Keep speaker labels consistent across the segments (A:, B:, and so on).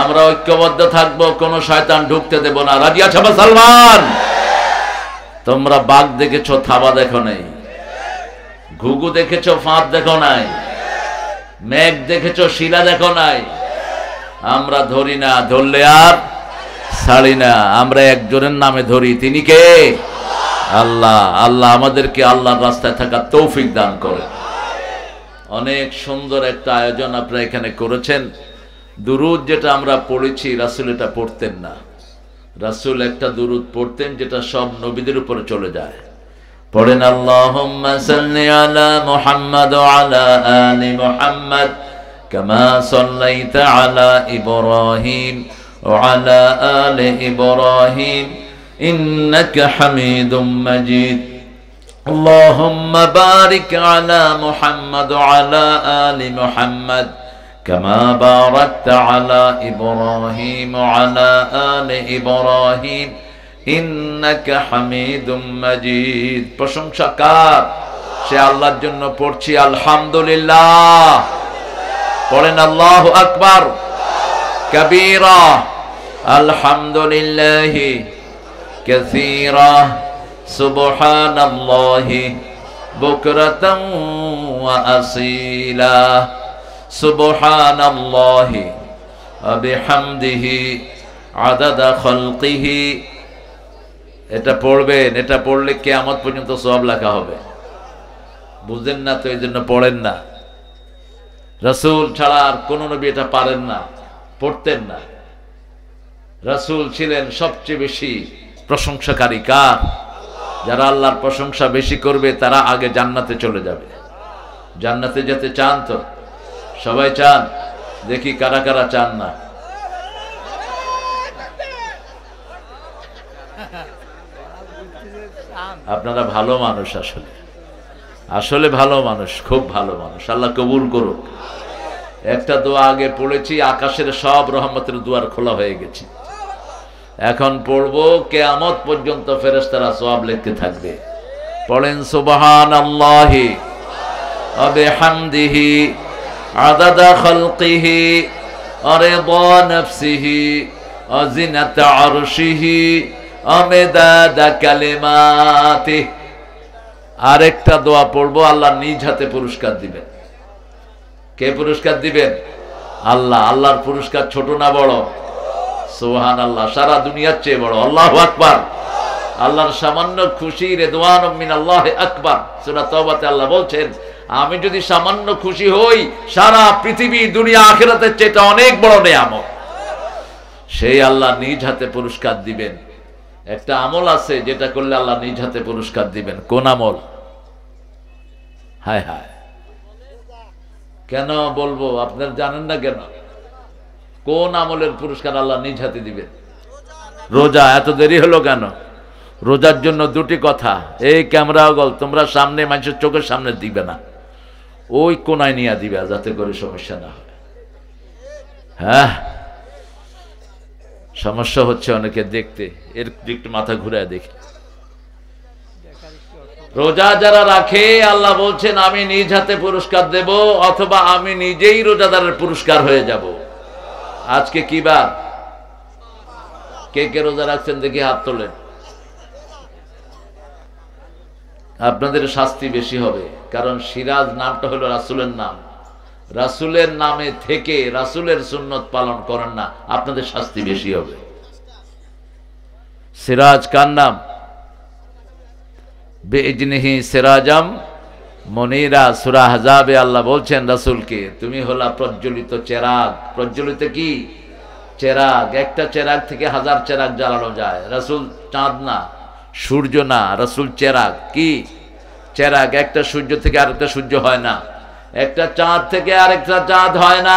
A: আমরা ঐক্যবদ্ধ থাকবো, কোন শয়তান ঢুকতে দেব না। রাজি আছো মুসলমান? তোমরা বাঘ দেখেছো, থাবা দেখো নাই। ঘুঘু দেখেছো, ফাঁদ দেখো নাই। মেঘ দেখেছো, শিলা দেখো নাই। আমরা ধরি না, ধরলে আর ছাড়ি না। আমরা একজনের নামে ধরি, তিনি কে? আল্লাহ। আল্লাহ আমাদেরকে আল্লাহর রাস্তায় থাকার তৌফিক দান করে। অনেক সুন্দর একটা আয়োজন আপনারা এখানে করেছেন। দুরুদ যেটা আমরা পড়েছি, রাসূল এটা পড়তেন না। রাসূল একটা দুরুদ পড়তেন যেটা সব নবীদের উপরে চলে যায়। পড়েন আল্লাহুম্মা সাল্লি আলা মুহাম্মাদ ওয়া আলা আলি মুহাম্মাদ কামা সাল্লাইতা আলা ইব্রাহিম ওয়া আলা আলি ইব্রাহিম ইন্নাকা হামিদুম মাজিদ। আল্লাহুম্মা বারিক আলা মুহাম্মাদ ওয়া আলা আলি মুহাম্মাদ কামা বারাকতা আলা ইব্রাহিম ওয়া আলা আলি ইব্রাহিম ইন্নাকা হামিদুম মাজিদ। প্রশংসা কার? সে আল্লাহর জন্য পড়ছি আলহামদুলিল্লাহ। পড়েন আল্লাহু আকবার কাবীরা আলহামদুলিল্লাহি কাসীরা সুবহানাল্লাহি বুকরাতান ওয়া আসীলা সুবহানাল্লাহি ওয়া বিহামদিহি আদাদা খালকিহি। এটা পড়বেন, এটা পড়লে কিয়ামত পর্যন্ত সওয়াব লেখা হবে। বুঝেন না তো, এই জন্য পড়েন না। রাসূল ছাড়া আর কোন নবী এটা পারেন না, পড়তেন না। রাসূল ছিলেন সবচেয়ে বেশি প্রশংসাকারী। কার? যারা আল্লাহর প্রশংসা বেশি করবে তারা আগে জান্নাতে চলে যাবে। জান্নাতে যেতে চান তো? সবাই চান? দেখি কারা কারা চান না। আপনারা ভালো মানুষ, আসলে আসলে ভালো মানুষ, খুব ভালো মানুষ। আল্লাহ কবুল করুক। একটা দোয়া আগে পড়েছি, আকাশের সব রহমতের দুয়ার খোলা হয়ে গেছে। এখন পড়বো, কিয়ামত পর্যন্ত ফেরেশতারা সওয়াব লিখতে থাকবে। পড়েন সুবহানাল্লাহি ওয়া বিহামদিহি আদাদা খালকিহি ওয়া রিদা নাফসিহি ওয়া জিনাতা আরশিহি ওয়া মিদাদা কালিমাতিহি। আরেকটা দোয়া পড়বো, আল্লাহ নিজ হাতে পুরস্কার দিবেন। কে পুরস্কার দিবেন? আল্লাহ। আল্লাহর পুরস্কার ছোট না বড়? সুবহানাল্লাহ, সারা দুনিয়ার চেয়ে বড়। আল্লাহু আকবার। আল্লাহর সামান্য খুশি, রিদওয়ানুম মিনাল্লাহি আকবার। সূরা তাওবাতে আল্লাহ বলছেন, আমি যদি সামান্য খুশি হই, সারা পৃথিবী দুনিয়া আখিরাতের চেয়ে অনেক বড় নিয়ামত। সেই আল্লাহ নিজ হাতে পুরস্কার দিবেন। একটা আমল আছে যেটা করলে আল্লাহ নিজ হাতে পুরস্কার দিবেন। কোন আমল? হায় হায়, কেন বলবো? আপনারা জানেন না কেন? কোন আমলের পুরস্কার আল্লাহ নিজ হাতে দিবেন? রোজা। এত দেরি হলো কেন? রোজার জন্য দুটি কথা। এই ক্যামেরা গল তোমরা সামনে, মানুষের চোখের সামনে দিবে না, ওই কোনায় নিয়ে দিবে, যাতে করে সমস্যা না হয়। হ্যাঁ, সমস্যা হচ্ছে অনেকে দেখতে, এর একটু মাথা ঘুরে দেখি। রোজা যারা রাখে, আল্লাহ বলছেন আমি নিজ হাতে পুরস্কার দেব, অথবা আমি নিজেই রোজাদারের পুরস্কার হয়ে যাব। আজকে কি বার? কে কে রোজা রাখছেন দেখি হাত তোলেন। আপনাদের শাস্তি বেশি হবে, কারণ সিরাজ নামটা হলো রাসূলের নাম। রাসূলের নামে থেকে রাসূলের সুন্নত পালন করেন না, আপনাদের শাস্তি বেশি হবে। সিরাজ কার নাম? বিইজনিহি সিরাজাম মুনীরা। সূরা আহজাবে আল্লাহ বলছেন রাসূলকে, তুমি হলা প্রজ্বলিত চেরাগ। প্রজ্বলিত কি? চেরাগ। একটা চেরাগ থেকে হাজার চেরাগ জ্বালানো যায়। রাসূল চাঁদ না, সূর্য না, রাসূল চেরাগ। কি? চেরাগ। একটা সূর্য থেকে আরেকটা সূর্য হয় না, একটা চাঁদ থেকে আরেকটা চাঁদ হয় না।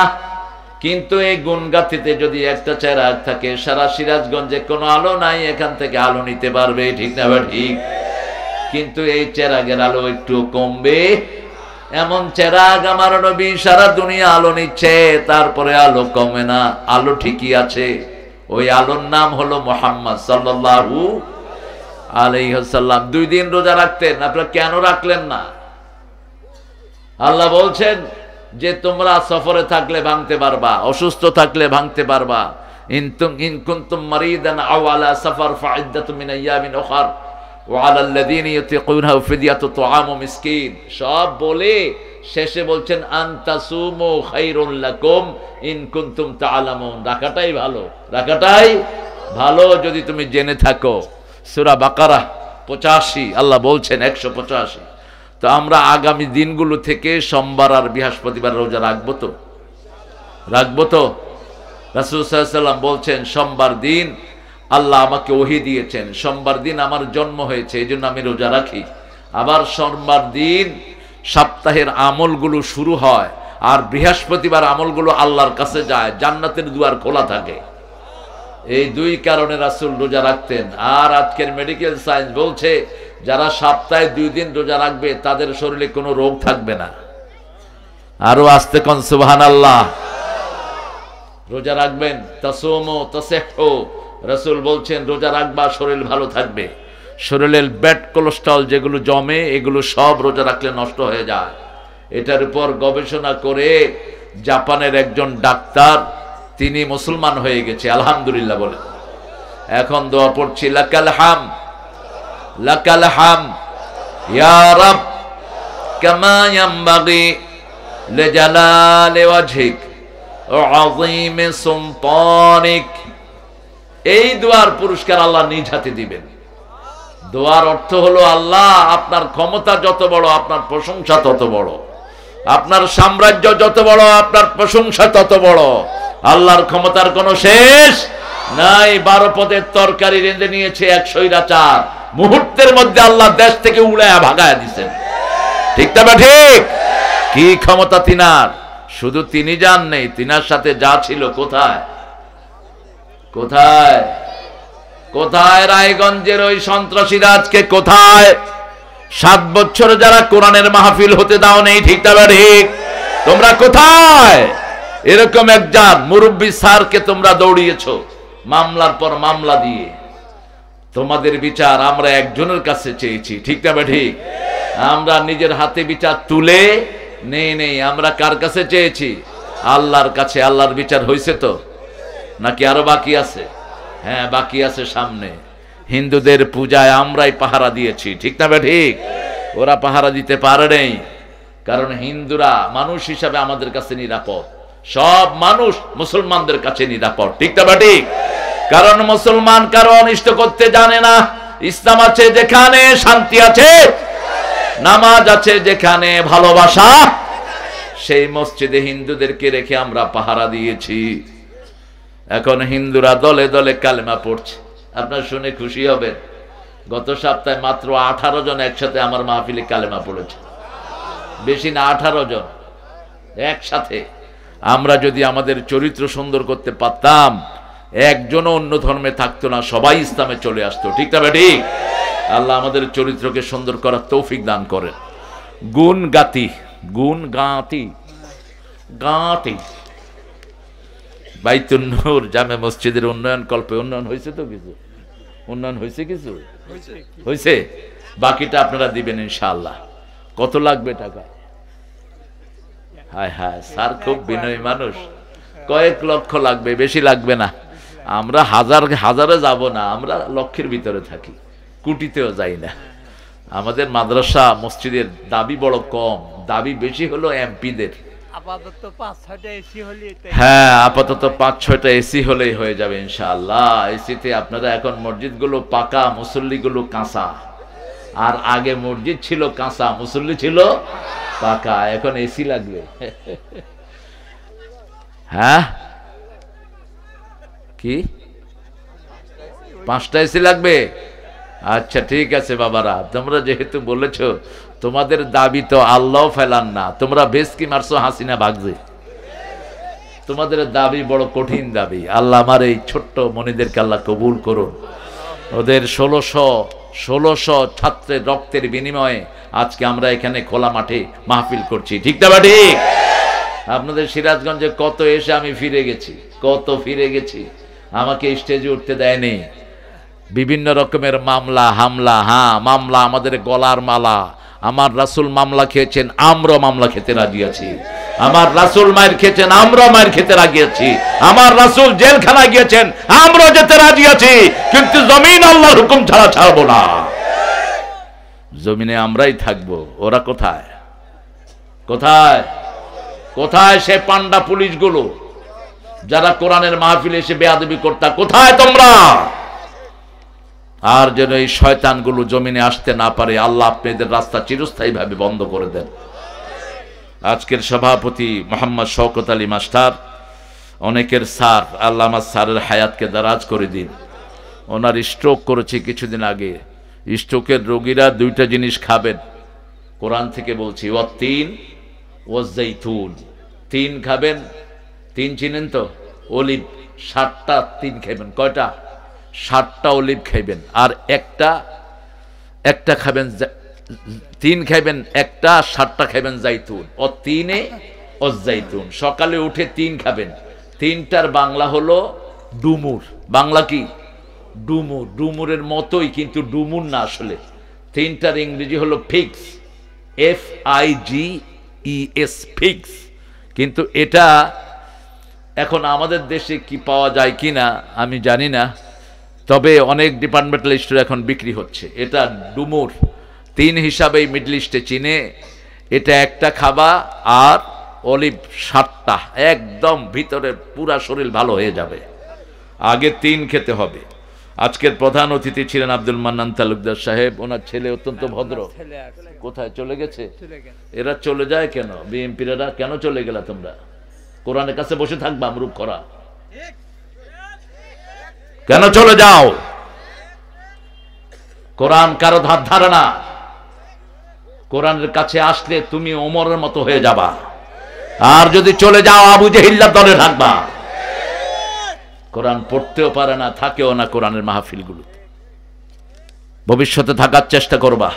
A: কিন্তু এই গুনগাতিতে যদি একটা চেরাগ থাকে, সারা সিরাজগঞ্জে কোনো আলো নাই, এখান থেকে আলো নিতে পারবে, ঠিক না? ঠিক। কিন্তু এই চেরাগের আলো একটু কমবে। এমন চেরাগ আমার নবী, সারা দুনিয়া আলো নিচ্ছে, তারপরে আলো কমে না, আলো ঠিকই আছে। ওই আলোর নাম হলো মুহাম্মদ সাল্লাল্লাহু আলাইহি ওয়াসাল্লাম। 2 দিন রোজা রাখতেন, আপনারা কেন রাখলেন না? আল্লাহ বলছেন যে তোমরা সফরে থাকলে ভাঙতে পারবা, অসুস্থ থাকলে ভাঙতে পারবা। ইন কুনতুম মারিদান আও আলা সাফার ফাইদ্দাতুম মিন আইয়ামিন উখার ওয়া আলাল লাযিনা ইউতিকুনাহু ফিদিয়াতু তুআমু মিসকিন। সব বলে শেষে বলছেন আনতাসুমু খায়রুল লাকুম ইন কুনতুম তা'লামুন। রাখাটাই ভালো, রাখাটাই ভালো যদি তুমি জেনে থাকো। সূরা বাকারা 85 আল্লাহ বলছেন 185। তো আমরা আগামী দিনগুলো থেকে সোমবার আর বৃহস্পতিবার রোজা রাখবো তো? রাখবো তো? রাসূল সাল্লাল্লাহু আলাইহি ওয়াসাল্লাম বলছেন সোমবার দিন আল্লাহ আমাকে ওহী দিয়েছেন, সোমবার দিন আমার জন্ম হয়েছে এই জন্য আমি রোজা রাখি। আবার সোমবার দিন সপ্তাহের আমলগুলো শুরু হয়, আর বৃহস্পতিবার আমলগুলো আল্লাহর কাছে যায়, জান্নাতের দুয়ার খোলা থাকে। এই দুই কারণে রাসূল রোজা রাখতেন। আর আজকের মেডিকেল সায়েন্স বলছে যারা সপ্তাহে 2 দিন রোজা রাখবে তাদের শরীরে কোনো রোগ থাকবে না। আরো আস্তে কোন সুবহানাল্লাহ। রোজা রাখবেন তাসুমু তাসিহু। রাসূল বলছেন রোজা রাখবা শরীর ভালো থাকবে। শরীরের ব্যাড কোলেস্ট্রল যেগুলো জমে এগুলো সব রোজা রাখলে নষ্ট হয়ে যায়। এটার উপর গবেষণা করে জাপানের একজন ডাক্তার তিনি মুসলমান হয়ে গেছে, আলহামদুলিল্লাহ বলে। এখন দোয়া পড়ছি লাকাল হাম লাকাল হাম ইয়া রাব কামা ইয়ামবাগি লিজালালি ওয়াজহিক ওয়া আযীমি সুলতানিক। এই দোয়ার পুরস্কার আল্লাহ নিজ হাতে দিবেন। দোয়ার অর্থ হলো আল্লাহ আপনার ক্ষমতা যত বড় আপনার প্রশংসা তত বড়, আপনার সাম্রাজ্য যত বড় আপনার প্রশংসা তত বড়। আল্লাহর ক্ষমতার কোনো শেষ নাই। 12 পদের তরকারি রেঁধে নিয়েছে এক স্বৈরাচার, মুহূর্তের মধ্যে আল্লাহ দেশ থেকে উড়ায়া ভাগায়া দিচ্ছেন। ঠিক না ঠিক? কি ক্ষমতা তিনার, শুধু তিনি জান নেই, তিনার সাথে যা ছিল কোথায় কোথায় কোথায়? রায়গঞ্জের ওই সন্ত্রাসীরা আজকে কোথায়? 7 বছর যারা কোরআনের মাহফিল হতে দাও নেই, ঠিক না ঠিক? তোমরা কোথায়? এরকম একজন মুরব্বী স্যারকে তোমরা দৌড়িয়েছো মামলার পর মামলা দিয়ে। তোমাদের বিচার আমরা একজনের কাছে চেয়েছি, ঠিক না ঠিক? আমরা নিজের হাতে বিচার তুলে নেই, আমরা কার কাছে চেয়েছি? আল্লাহর কাছে। আল্লাহর বিচার হয়েছে তো নাকি আরো বাকি আছে? হ্যাঁ বাকি আছে সামনে। হিন্দুদের পূজায় আমরাই পাহারা দিয়েছি, ঠিক না ঠিক? ওরা পাহারা দিতে পারে নাই, কারণ হিন্দুরা মানুষ হিসাবে আমাদের কাছে নিরাপদ, সব মানুষ মুসলমানদের কাছে নিরাপদ, ঠিক না ঠিক? কারণ মুসলমান কারো অনিষ্ট করতে জানে না। ইসলাম আছে যেখানে শান্তি আছে, নামাজ আছে যেখানে ভালোবাসা, সেই মসজিদে হিন্দুদেরকে রেখে আমরা পাহারা দিয়েছি। এখন হিন্দুরা দলে দলে কালেমা পড়ছে। আপনার শুনে খুশি হবেন, গত সপ্তাহে মাত্র 18 জন একসাথে আমার মাহফিলে কালেমা পড়েছে। বেশি না, 18 জন একসাথে। আমরা যদি আমাদের চরিত্র সুন্দর করতে পারতাম, একজনও অন্য ধর্মে থাকতো না, সবাই ইসলামে চলে আসতো, ঠিক না ঠিক? আল্লাহ আমাদের চরিত্রকে সুন্দর করার তৌফিক দান করেন। গুণ গাতি গাতি বাইতুন নূর জামে মসজিদের উন্নয়ন কল্পে উন্নয়ন হয়েছে তো? কিছু উন্নয়ন হয়েছে, কিছু হয়েছে, বাকিটা আপনারা দিবেন ইনশাআল্লাহ। কত লাগবে টাকা? হায় হায়, স্যার খুব বিনয়ী মানুষ। কয়েক লক্ষ লাগবে, বেশি লাগবে না। আমরা হাজারে যাব না, আমরা লক্ষের ভিতরে থাকি, কোটিতেও যাই না। আমাদের মাদ্রাসা মসজিদের দাবি বড় কম, দাবি বেশি হলো এমপিদের। হ্যাঁ, আপাতত 5-6টা এসি হলেই হয়ে যাবে ইনশাআল্লাহ। এসিতে আপনারা এখন মসজিদগুলো পাকা, মুসল্লিগুলো কাঁচা। আর আগে মসজিদ ছিল কাঁচা, মুসল্লি ছিল পাকা, এখন এসি লাগবে। হ্যাঁ কি 5টা এসি লাগবে? আচ্ছা ঠিক আছে বাবারা, তোমরা যেহেতু বলেছো, তোমাদের দাবি তো আল্লাহ ফেলান না। তোমরা বেশ কি মারছো হাসিনা ভাগছে, তোমাদের দাবি বড় কঠিন দাবি। আল্লাহ আমার এই ছোট্ট মনিদেরকে আল্লাহ কবুল করুন। ওদের 1600 ছাত্রের রক্তের বিনিময়ে আজকে আমরা এখানে খোলা মাঠে মাহফিল করছি, ঠিক না ঠিক? আপনাদের সিরাজগঞ্জে কত এসে আমি ফিরে গেছি, আমাকে স্টেজে উঠতে দেয়নি। বিভিন্ন রকমের মামলা হামলা, হ্যাঁ মামলা আমাদের গলার মালা। আমার রাসূল মামলা খেয়েছেন, আমরা মামলা খেতে রাজি আছি। আমার রাসূল মায়ের খেয়েছেন, আমরা মায়ের খেতে রাজি আছি। আমার রাসূল জেলখানা গিয়েছেন, আমরা যেতে রাজি আছি, কিন্তু জমিন আল্লাহর হুকুম ছাড়া ছাড়বো না। জমিনে আমরাই থাকবো, ওরা কোথায়? কোথায় কোথায় সে পান্ডা পুলিশগুলো যারা কোরআনের মাহফিলে এসে বেয়াদবি করতা? কোথায় তোমরা? আর যেন এই শয়তানগুলো জমিনে আসতে না পারে, আল্লাহ আপনাদের রাস্তা চিরস্থায়ীভাবে বন্ধ করে দেন। আজকের সভাপতি মোহাম্মদ শওকত আলী মাস্টার, অনেকের স্যার, আল্লাহ আমার স্যারের হায়াতকে দারাজ করে দিন। ওনার স্ট্রোক করেছে কিছুদিন আগে। স্ট্রোকের রোগীরা দুইটা জিনিস খাবেন, কোরআন থেকে বলছি, ওয়াত্তিন ওয়াজ্জাইতুন। তিন খাবেন, তিন চিনেন তো? অলিভ, 60টা তিন খাবেন। কয়টা? 60টা অলিভ খাইবেন। আর একটা খাবেন, তিন খাইবেন একটা, 60টা খাবেন জাইতুন। ও তিনে ও জাইতুন। সকালে উঠে তিন খাবেন। তিনটার বাংলা হলো ডুমুর। বাংলা কি? ডুমুর। ডুমুরের মতোই, কিন্তু ডুমুর না আসলে। তিনটার ইংরেজি হলো ফিক্স, FIGES, ফিক্স। কিন্তু এটা এখন আমাদের দেশে কি পাওয়া যায় কিনা আমি জানি না, তবে অনেক ডিপার্টমেন্টাল স্টোরে এখন বিক্রি হচ্ছে। এটা ডুমুর তিন হিসাবেই মিডল ইস্টে চিনে। এটা একটা খাবা, আর অলিভ 60টা, একদম ভিতরে পুরা শরীর ভালো হয়ে যাবে। আগে তিন খেতে হবে। আজকের প্রধান অতিথি ছিলেন আব্দুল মান্নান তালুকদার সাহেব। ওনার ছেলে অত্যন্ত ভদ্র। কোথায় চলে গেছে? এরা চলে যায় কেন? বিএনপিরা কেন চলে গেলা তোমরা? কোরআনের কাছে বসে থাকবা আমরুপ করা? কেন চলে যাও? কোরআন কারো ধার ধারে না। কোরআনের কাছে আসলে তুমি ওমরের মতো হয়ে যাবা, আর যদি চলে যাও আবু জেহিল্লার দলে থাকবা। কোরআন পড়তেও পারে না, থাকেও না কোরআনের মাহফিলগুলো। ভবিষ্যতে থাকার চেষ্টা করবা,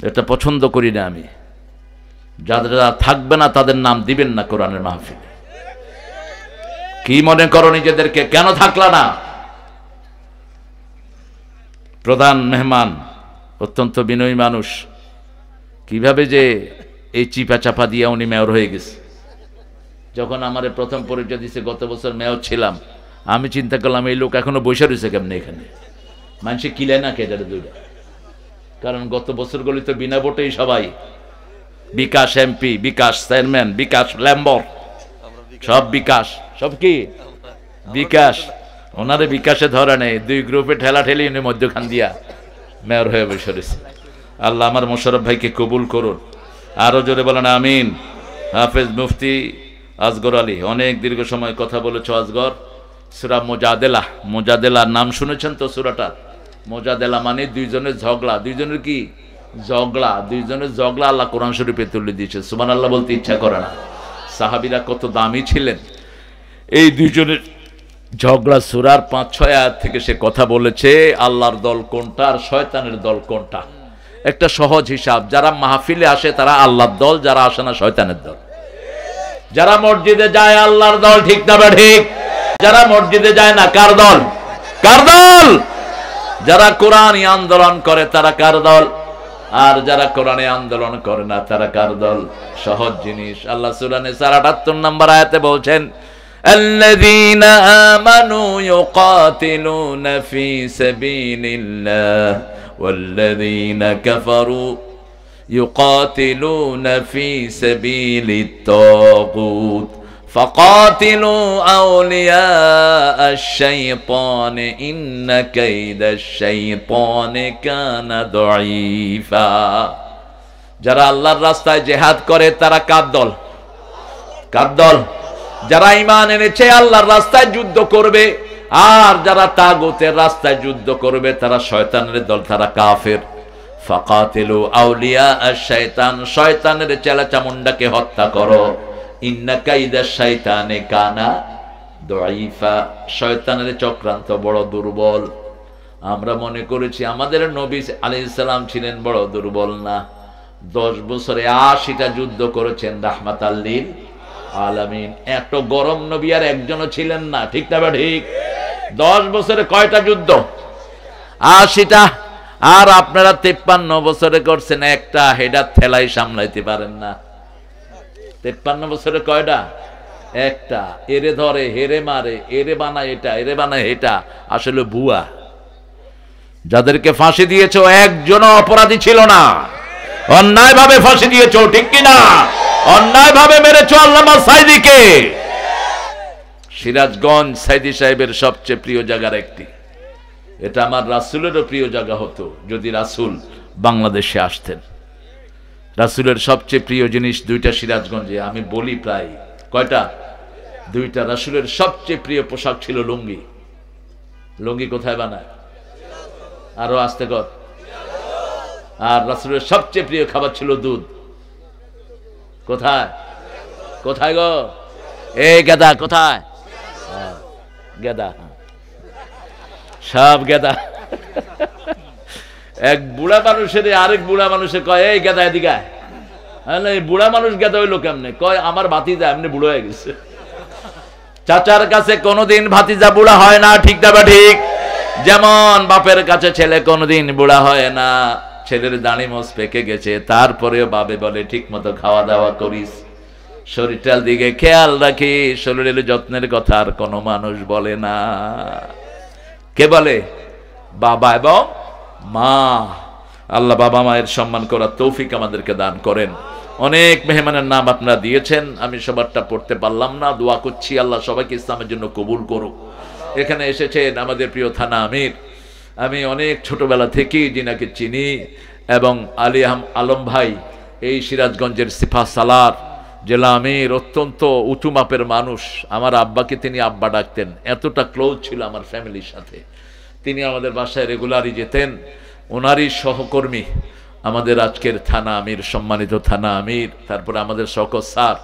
A: এটা পছন্দ করি না আমি। যারা থাকবে না তাদের নাম দিবেন না কোরআনের মাহফিলে। কি মনে করো নিজেদেরকে? কেন থাকলা না? প্রধান মেহমান অত্যন্ত বিনয়ী মানুষ, কিভাবে যে এই চিপা চাপা দিয়ে উনি মেয়র হয়ে গেছে। যখন আমার প্রথম পরিচয় দিছে, গত বছর মেয়র ছিলাম, আমি চিন্তা করলাম এই লোক এখনো বসে রয়েছে কেমনে এখানে, মানুষে কিলে না কেটারে দুইটা। কারণ গত বছরগুলি তো বিনা ভোটেই সবাই, বিকাশ এমপি, বিকাশ চেয়ারম্যান, বিকাশ ল্যাম্বর, সব বিকাশ, সব কি বিকাশ। ওনারে বিকাশে ধরে নেই, দুই গ্রুপে ঠেলা ঠেলি উনি মধ্যখান দিয়া মেয়র হয়ে বসে রয়েছে। আল্লাহ আমার মোশাররফ ভাইকে কবুল করুন। আরো জোরে বলেন আমিন। হাফেজ মুফতি আসগর আলী, অনেক দীর্ঘ সময় কথা বলেছ আসগর। সূরা মুজাদেলা, মুজাদেলার নাম শুনেছেন তো? সূরাটা মুজাদেলা মানে দুইজনের ঝগড়া। দুইজনের কি ঝগড়া? দুইজনের ঝগড়া আল্লাহ কোরআন শরীফে তুলে দিয়েছে। সুবহানাল্লাহ বলতে ইচ্ছা করে না। সাহাবীরা কত দামি ছিলেন। এই দুইজনের ঝগড়া সূরার 5-6 আয়াত থেকে সে কথা বলেছে, আল্লাহর দল কোনটা আর শয়তানের দল কোনটা। একটা সহজ হিসাব, যারা মাহফিলে আসে তারা আল্লাহর দল, যারা আসে না শয়তানের দল। যারা মসজিদে যায় আল্লাহর দল, ঠিক না ঠিক? যারা মসজিদে যায় না কার দল? কার দল? যারা কোরআনী আন্দোলন করে তারা কার দল? আর যারা কোরআনী আন্দোলন করে না তারা কার দল? সহজ জিনিস। আল্লাহ সূরা নিসার 78 নম্বর আয়াতে বলছেন, الذين آمنوا يقاتلون في سبيل الله والذين كفروا يقاتلون في سبيل الطاغوت فقاتلوا أولياء الشيطان إن كيد الشيطان كان ضعيفا। যারা আল্লাহর রাস্তায় জিহাদ করে তারা কার দল? কার দল? যারা ঈমান এনেছে আল্লাহর রাস্তায় যুদ্ধ করবে, আর যারা তাগুতের রাস্তায় যুদ্ধ করবে তারা শয়তানের দল, তারা কাফের। ফাকাতিলু আউলিয়া আশ-শাইতান, শয়তানের চেলাচামুন্ডাকে হত্যা করো। ইন্না কাইদাশ শাইতানে কানা দাঈফা, শয়তানের চক্রান্ত বড় দুর্বল। আমরা মনে করেছি আমাদের নবী আলাইহিস সালাম ছিলেন বড় দুর্বল না। 10 বছরে 80টা যুদ্ধ করেছেন রাহমাতাল লিল আলামিন। এত গরম নবী আর একজনও ছিলেন না, ঠিক না ঠিক? 10 বছরে কয়টা যুদ্ধ? 80টা। আর আপনারা 53 বছরে করছেন একটা, হেডার ঠেলাই সামলাইতে পারেন না। 53 বছরে কয়টা? একটা। এরে ধরে, হেরে মারে, এরে বানায় এটা, এরে বানায় এটা, আসলে ভুয়া। যাদেরকে ফাঁসি দিয়েছ একজনও অপরাধী ছিল না, অন্যায় ভাবে ফাঁসি দিয়েছ, ঠিক কিনা? অন্যায় ভাবে মেরেছ আল্লামা সাইদিকে। সিরাজগঞ্জ সাইদি সাহেবের সবচেয়ে প্রিয় জায়গার একটি। এটা আমার রাসূলেরও প্রিয় জায়গা হতো যদি রাসূল বাংলাদেশে আসতেন। রাসূলের সবচেয়ে প্রিয় জিনিস দুইটা সিরাজগঞ্জে, আমি বলি প্রায়। কয়টা? দুইটা। রাসূলের সবচেয়ে প্রিয় পোশাক ছিল লুঙ্গি। লুঙ্গি কোথায় বানায়? আরো আস্তে কর। আর রাসূলের সবচেয়ে প্রিয় খাবার ছিল দুধ। কোথায়? কোথায় গো? এই গেদা কোথায়? গেদা, সব গেদা। এক বুড়া মানুষের আরেক বুড়া মানুষে কয়, এই গেদা এদিকে আয়। এই বুড়া মানুষ গেদা হইলো কেমনে? কয়, আমার ভাতিজা এমনি বুড়ো হয়ে গেছে। চাচার কাছে কোনোদিন ভাতিজা বুড়া হয় না, ঠিক না? ঠিক। যেমন বাপের কাছে ছেলে কোনোদিন বুড়া হয় না। ছেলের দাড়ি মোছ পেকে গেছে, তারপরেও বাবে বলে ঠিক মতো খাওয়া দাওয়া করিস, শরীরটার দিকে খেয়াল রাখি, শরীরের যত্নের কথা আর কোনো মানুষ বলে না। কে বলে? বাবা এবং মা। আল্লাহ বাবা মায়ের সম্মান করার তৌফিক আমাদেরকে দান করেন। অনেক মেহমানের নাম আপনারা দিয়েছেন, আমি সবারটা পড়তে পারলাম না। দোয়া করছি আল্লাহ সবাইকে ইসলামের জন্য কবুল করুক। এখানে এসেছেন আমাদের প্রিয় থানা আমির, আমি অনেক ছোটবেলা থেকেই যিনাকে চিনি, এবং আলী আলম ভাই এই সিরাজগঞ্জের সিফা সালার জেলা আমির, অত্যন্ত উঁচু মাপের মানুষ। আমার আব্বাকে তিনি আব্বা ডাকতেন, এতটা ক্লোজ ছিল আমার ফ্যামিলির সাথে। তিনি আমাদের বাসায় রেগুলারই যেতেন। ওনারই সহকর্মী আমাদের আজকের থানা আমির, সম্মানিত থানা আমির। তারপরে আমাদের শওকত স্যার,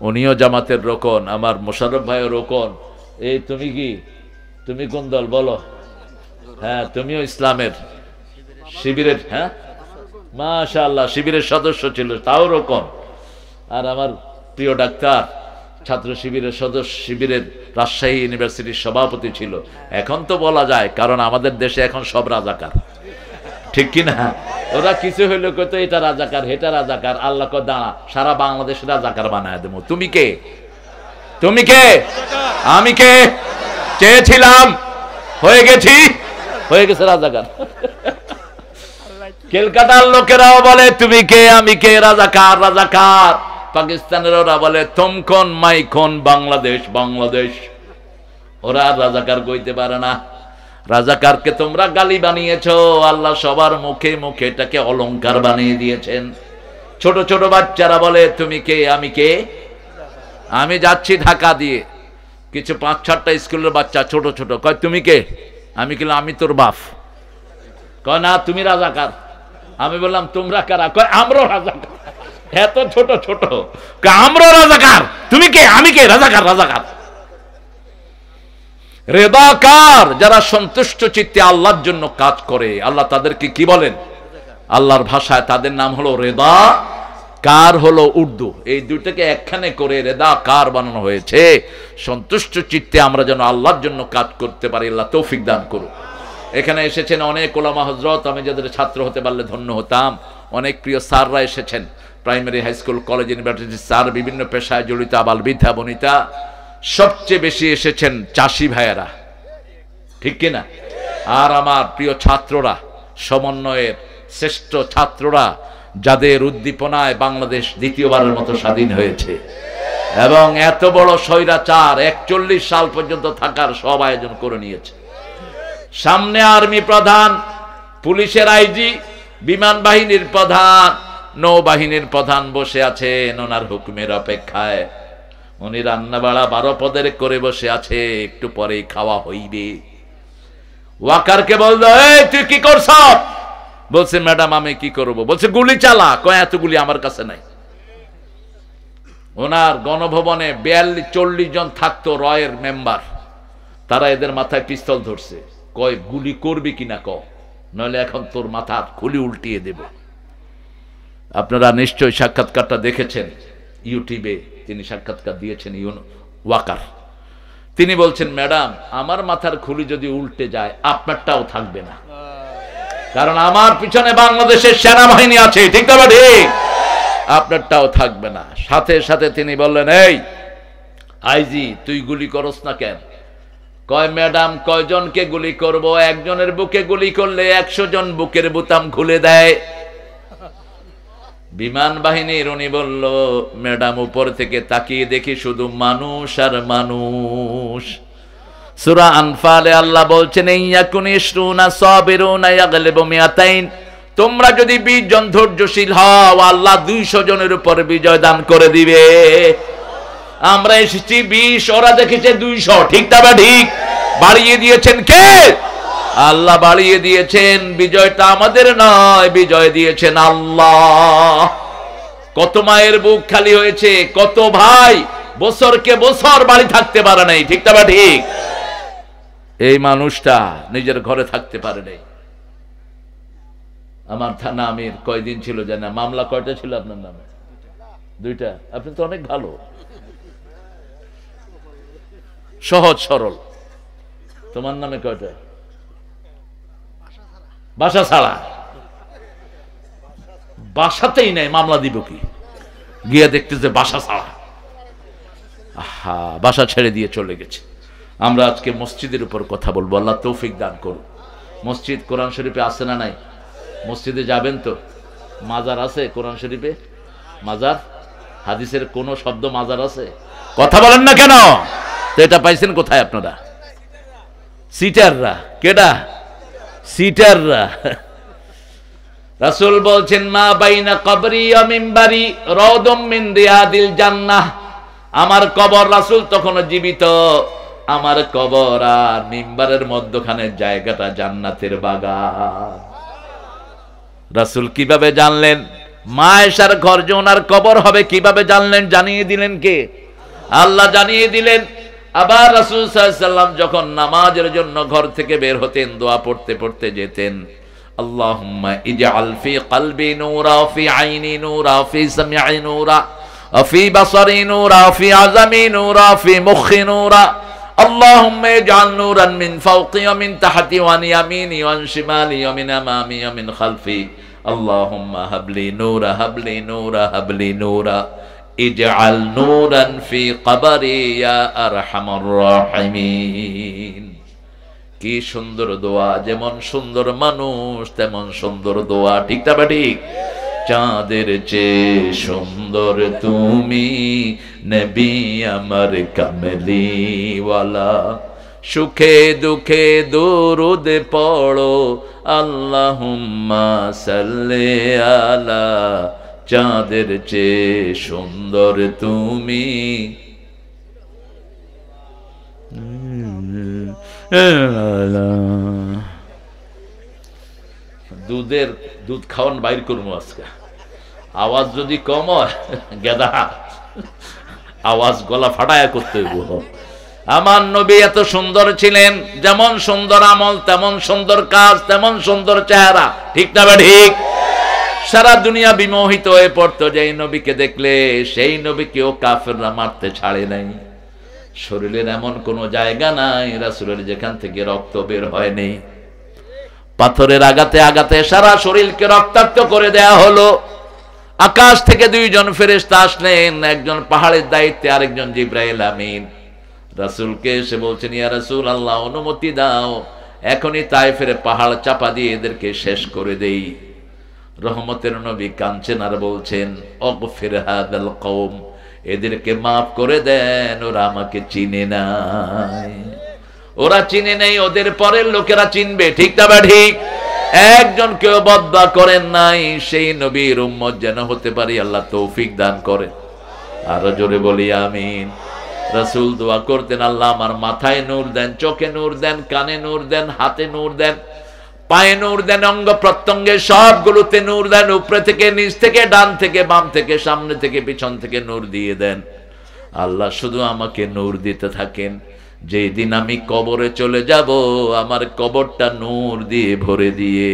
A: উনিও জামাতের রোকন, আমার মোশাররফ ভাইও রোকন। এই তুমি কি, তুমি কোন দল বলো? হ্যাঁ, তুমিও ইসলামের শিবিরের। হ্যাঁ, মাশাআল্লাহ, শিবিরের সদস্য ছিল, তাও রোকন। আর আমার প্রিয় ডাক্তার ছাত্র শিবিরের সদস্য, শিবিরের রাজশাহী ইউনিভার্সিটির সভাপতি ছিল। এখন তো বলা যায়, কারণ আমাদের দেশে এখন সব রাজাকার, ঠিক কিনা? ওরা কিছু হইলে কত এটা রাজাকার, হেটা রাজাকার। আল্লাহ কো দাঁড়া, সারা বাংলাদেশ রাজাকার বানায় দেবো। তুমি কে? তুমি কে? আমি কে? চেয়েছিলাম, হয়ে গেছি, হয়ে গেছে রাজাকার। কলকাতার লোকেরাও বলে তুমি কে, আমি কে, রাজাকার রাজাকার। পাকিস্তানের ওরা বলে তুম কোন, মাই কোন, বাংলাদেশ বাংলাদেশ। ওরা রাজাকার কইতে পারে না। রাজাকারকে তোমরা গালি বানিয়েছো, আল্লাহ সবার মুখে মুখে এটাকে অলংকার বানিয়ে দিয়েছেন। ছোট ছোট বাচ্চারা বলে তুমি কে, আমি কে। আমি যাচ্ছি ঢাকা দিয়ে, কিছু 5-6টা স্কুলের বাচ্চা ছোট ছোট, কয় তুমি কে? আমি বললাম আমি তোর বাপ। কয় না, তুমি রাজাকার। আমি বললাম তোমরা কারা? কয় আমরাও রাজাকার। এত ছোট ছোট, আমরাও রাজাকার। তুমি কে? আমি কে? রাজাকার রাজাকার। রেদাকার, যারা সন্তুষ্ট চিত্তে আল্লাহর জন্য কাজ করে, আল্লাহ তাদেরকে কি বলেন? আল্লাহর ভাষায় তাদের নাম হলো রেদা, কার হলো উর্দু। এই দুইটাকে একখানে করে রেদা কার বানানো হয়েছে। সন্তুষ্ট চিত্তে আমরা যেন আল্লাহর জন্য কাজ করতে পারি, আল্লাহ তৌফিক দান করুন। এখানে এসেছেন অনেক ওলামা হযরত, আমি যাদের ছাত্র হতে পারলে ধন্য হতাম। অনেক প্রিয় স্যাররা এসেছেন, primary, high school, college, university sir, বিভিন্ন পেশায় জড়িত আবাল বৃদ্ধা বনিতা। সবচেয়ে বেশি এসেছেন চাষি ভাইয়েরা, ঠিক কিনা? আর আমার প্রিয় ছাত্ররা, সমন্বয়ের শ্রেষ্ঠ ছাত্ররা, যাদের উদ্দীপনায় বাংলাদেশ দ্বিতীয়বারের মতো স্বাধীন হয়েছে, এবং এত বড় স্বৈরাচার 41 সাল পর্যন্ত থাকার সব আয়োজন করে নিয়েছে। সামনে আর্মি প্রধান, পুলিশের আইজি, বিমান বাহিনীর প্রধান, নৌবাহিনীর প্রধান বসে আছেন ওনার হুকুমের অপেক্ষায়। উনি রান্না বাড়া 12 পদের করে বসে আছে, একটু পরেই খাওয়া হইবে। ওয়াকারকে বলল, এই তুই কি করছ? বলছে ম্যাডাম আমি কি করব? বলছে গুলি চালা। কয় এত গুলি আমার কাছে নাই। ওনার গণভবনে 42-40 জন থাকতো রয়ের মেম্বার, তারা এদের মাথায় পিস্তল ধরছে। কয় গুলি করবি কিনা ক, নইলে এখন তোর মাথার খুলি উল্টিয়ে দেব। আপনারা নিশ্চয়ই সাক্ষাৎকারটা দেখেছেন ইউটিউবে, তিনি সাক্ষাৎকার দিয়েছেন ওয়াকার। তিনি বলছেন ম্যাডাম আমার মাথার খুলি যদি উল্টে যায় আপনারটাও থাকবে না, কারণ আমার পিছনে বাংলাদেশের সেনাবাহিনী আছে, ঠিক না? ঠিক। আপনারটাও থাকবে না। সাথে সাথে তিনি বললেন, এই আইজি, তুই গুলি করস না কেন? কয়, ম্যাডাম, কয়জনকে গুলি করব? একজনের বুকে গুলি করলে 100 জন বুকের বোতাম খুলে দেয়। বিমান বাহিনীর উনি বলল, ম্যাডাম, উপর থেকে তাকিয়ে দেখি শুধু মানুষ আর মানুষ। সূরা আনফালে আল্লাহ বলছেন, ইয়াকুনিশরুনা সাবিরুনা ইয়াগলিবু মিয়াতাইন, তোমরা যদি 20 জন ধৈর্যশীল হও, আল্লাহ 200 জনের উপর বিজয় দান করে দিবে। আমরা এসেছি 20, ওরা দেখেছে 200, ঠিক না? ঠিক। বাড়িয়ে দিয়েছেন কে? আল্লাহ বাড়িয়ে দিয়েছেন। বিজয়টা আমাদের নয়, বিজয় দিয়েছেন আল্লাহ। কত মায়ের বুক খালি হয়েছে, কত ভাই বছরকে বছর বাড়ি থাকতে পারে নাই, ঠিক না? ঠিক। এই মানুষটা নিজের ঘরে থাকতে পারে নাই। আমার থানা আমির কয়দিন ছিল জানা? মামলা কয়টা ছিল আপনার নামে? 2টা। আপনি তো অনেক ভালো, সহজ সরল। তোমার নামে কয়টা? বাসা ছাড়া। বাসাতেই নাই, মামলা দিব কি? গিয়ে দেখতেছে বাসা ছাড়া। আহা, বাসা ছেড়ে দিয়ে চলে গেছে। আমরা আজকে মসজিদের উপর কথা বলবো। আল্লাহ তৌফিক দান করুন। মসজিদ কোরআন শরীফে আছে না নাই? মসজিদে যাবেন তো? মাজার আছে কোরআন শরীফে? মাজার হাদিসের কোন শব্দ মাজার আছে? কথা বলেন না কেন? তো এটা পাইছেন কোথায় আপনারা? সিটাররা। কেডা? সিটাররা। রাসূল বলছেন, মা বাইনা কবরি ওয়া মিম্বারি রাউদুম মিন রিয়াদিল জান্নাহ। আমার কবর, রাসূল তখন জীবিত, আমার কবর আর মিম্বারের মধ্যখানে জায়গাটা জান্নাতের বাগান। রাসূল কিভাবে জানলেন? মা আয়েশার ঘর যে ওনার কবর হবে কিভাবে জানলেন? জানিয়ে দিলেন কে? আল্লাহ জানিয়ে দিলেন। আবার রাসূল সাল্লাল্লাহু আলাইহি ওয়াসাল্লাম যখন নামাজের জন্য ঘর থেকে বের হতেন, দোয়া পড়তে পড়তে যেতেন, আল্লাহুম্মা ইজআল ফি কলবি নূরা, ফি আইনি নূরা, ফি সামঈ নূরা, ফি বাসারি নূরা, ফি আযামি নূরা, ফি মুখি নূরা, আল্লাহুম্মা ইজআল নূরান মিন ফাওকি ওয়া মিন তাহতি ওয়া আন ইয়ামিনি ওয়া আন শিমালি ওয়া মিন আমামি ওয়া মিন খালফি, আল্লাহুম্মা হাবলি নূরা, হাবলি নূরা, হাবলি নূরা, ইজআল নূরান ফি কবরি ইয়া আরহামার রাহিমিন। কি সুন্দর দোয়া! যেমন সুন্দর মানুষ তেমন সুন্দর দোয়া, ঠিক না? ঠিক। চাঁদের চেয়ে সুন্দর তুমি, নবী আমার কামলিওয়ালা, সুখে দুঃখে দরুদ পড়ো, আল্লাহুম্মা সাল্লি আলা। চাঁদের চেয়ে সুন্দর তুমি, দুধ খাওয়ান বাইর করবো আজকে। আওয়াজ যদি কম হয়, গেদা আওয়াজ গলা ফাটায়া করতে হইব। আমার নবী এত সুন্দর ছিলেন, যেমন সুন্দর আমল তেমন সুন্দর কাজ, তেমন সুন্দর চেহারা, ঠিক না? ঠিক। সারা দুনিয়া বিমোহিত হয়ে পড়তো যেই নবীকে দেখলে। সেই নবীকেও কাফেররা মারতে ছাড়ে নাই। শরীরের এমন কোন জায়গা নাই রাসূলের যেখান থেকে রক্ত বের হয়নি। পাথরের আঘাতে আঘাতে সারা শরীরকে রক্তাক্ত করে দেয়া হলো। আকাশ থেকে 2 জন ফেরেশতা আসলেন, একজন পাহাড়ের দায়িত্বে, আরেকজন জিবরাইল আমিন। রাসূলকে এসে বলছেন, ইয়া রাসূলুল্লাহ, অনুমতি দাও, এখনই তায়েফের পাহাড় চাপা দিয়ে এদেরকে শেষ করে দেই। রহমতের নবী কাঁদছেন আর বলছেন, অগফির হাযাল কওম, এদেরকে মাফ করে দেন, ওরা আমাকে চিনে নাই। ওরা চিনে নেই, ওদের পরের লোকেরা চিনবে, ঠিক না? ঠিক। একজন কেউ বদদুয়া করেন নাই, সেই নবীর উম্মত যেন হতে পারি, আল্লাহ তৌফিক দান করেন। আরো জোরে বলি আমিন। রাসূল দোয়া করতেন, আল্লাহ আমার মাথায় নূর দেন, চোখে নূর দেন, কানে নূর দেন, হাতে নূর দেন, পায়ে নূর দেন, অঙ্গ প্রত্যঙ্গে সবগুলোতে নূর দেন, উপরে থেকে নিচ থেকে, ডান থেকে বাম থেকে, সামনে থেকে পিছন থেকে নূর দিয়ে দেন। আল্লাহ শুধু আমাকে নূর দিতে থাকেন। যেই দিন আমি কবরে চলে যাব, আমার কবরটা নূর দিয়ে ভরে দিয়ে।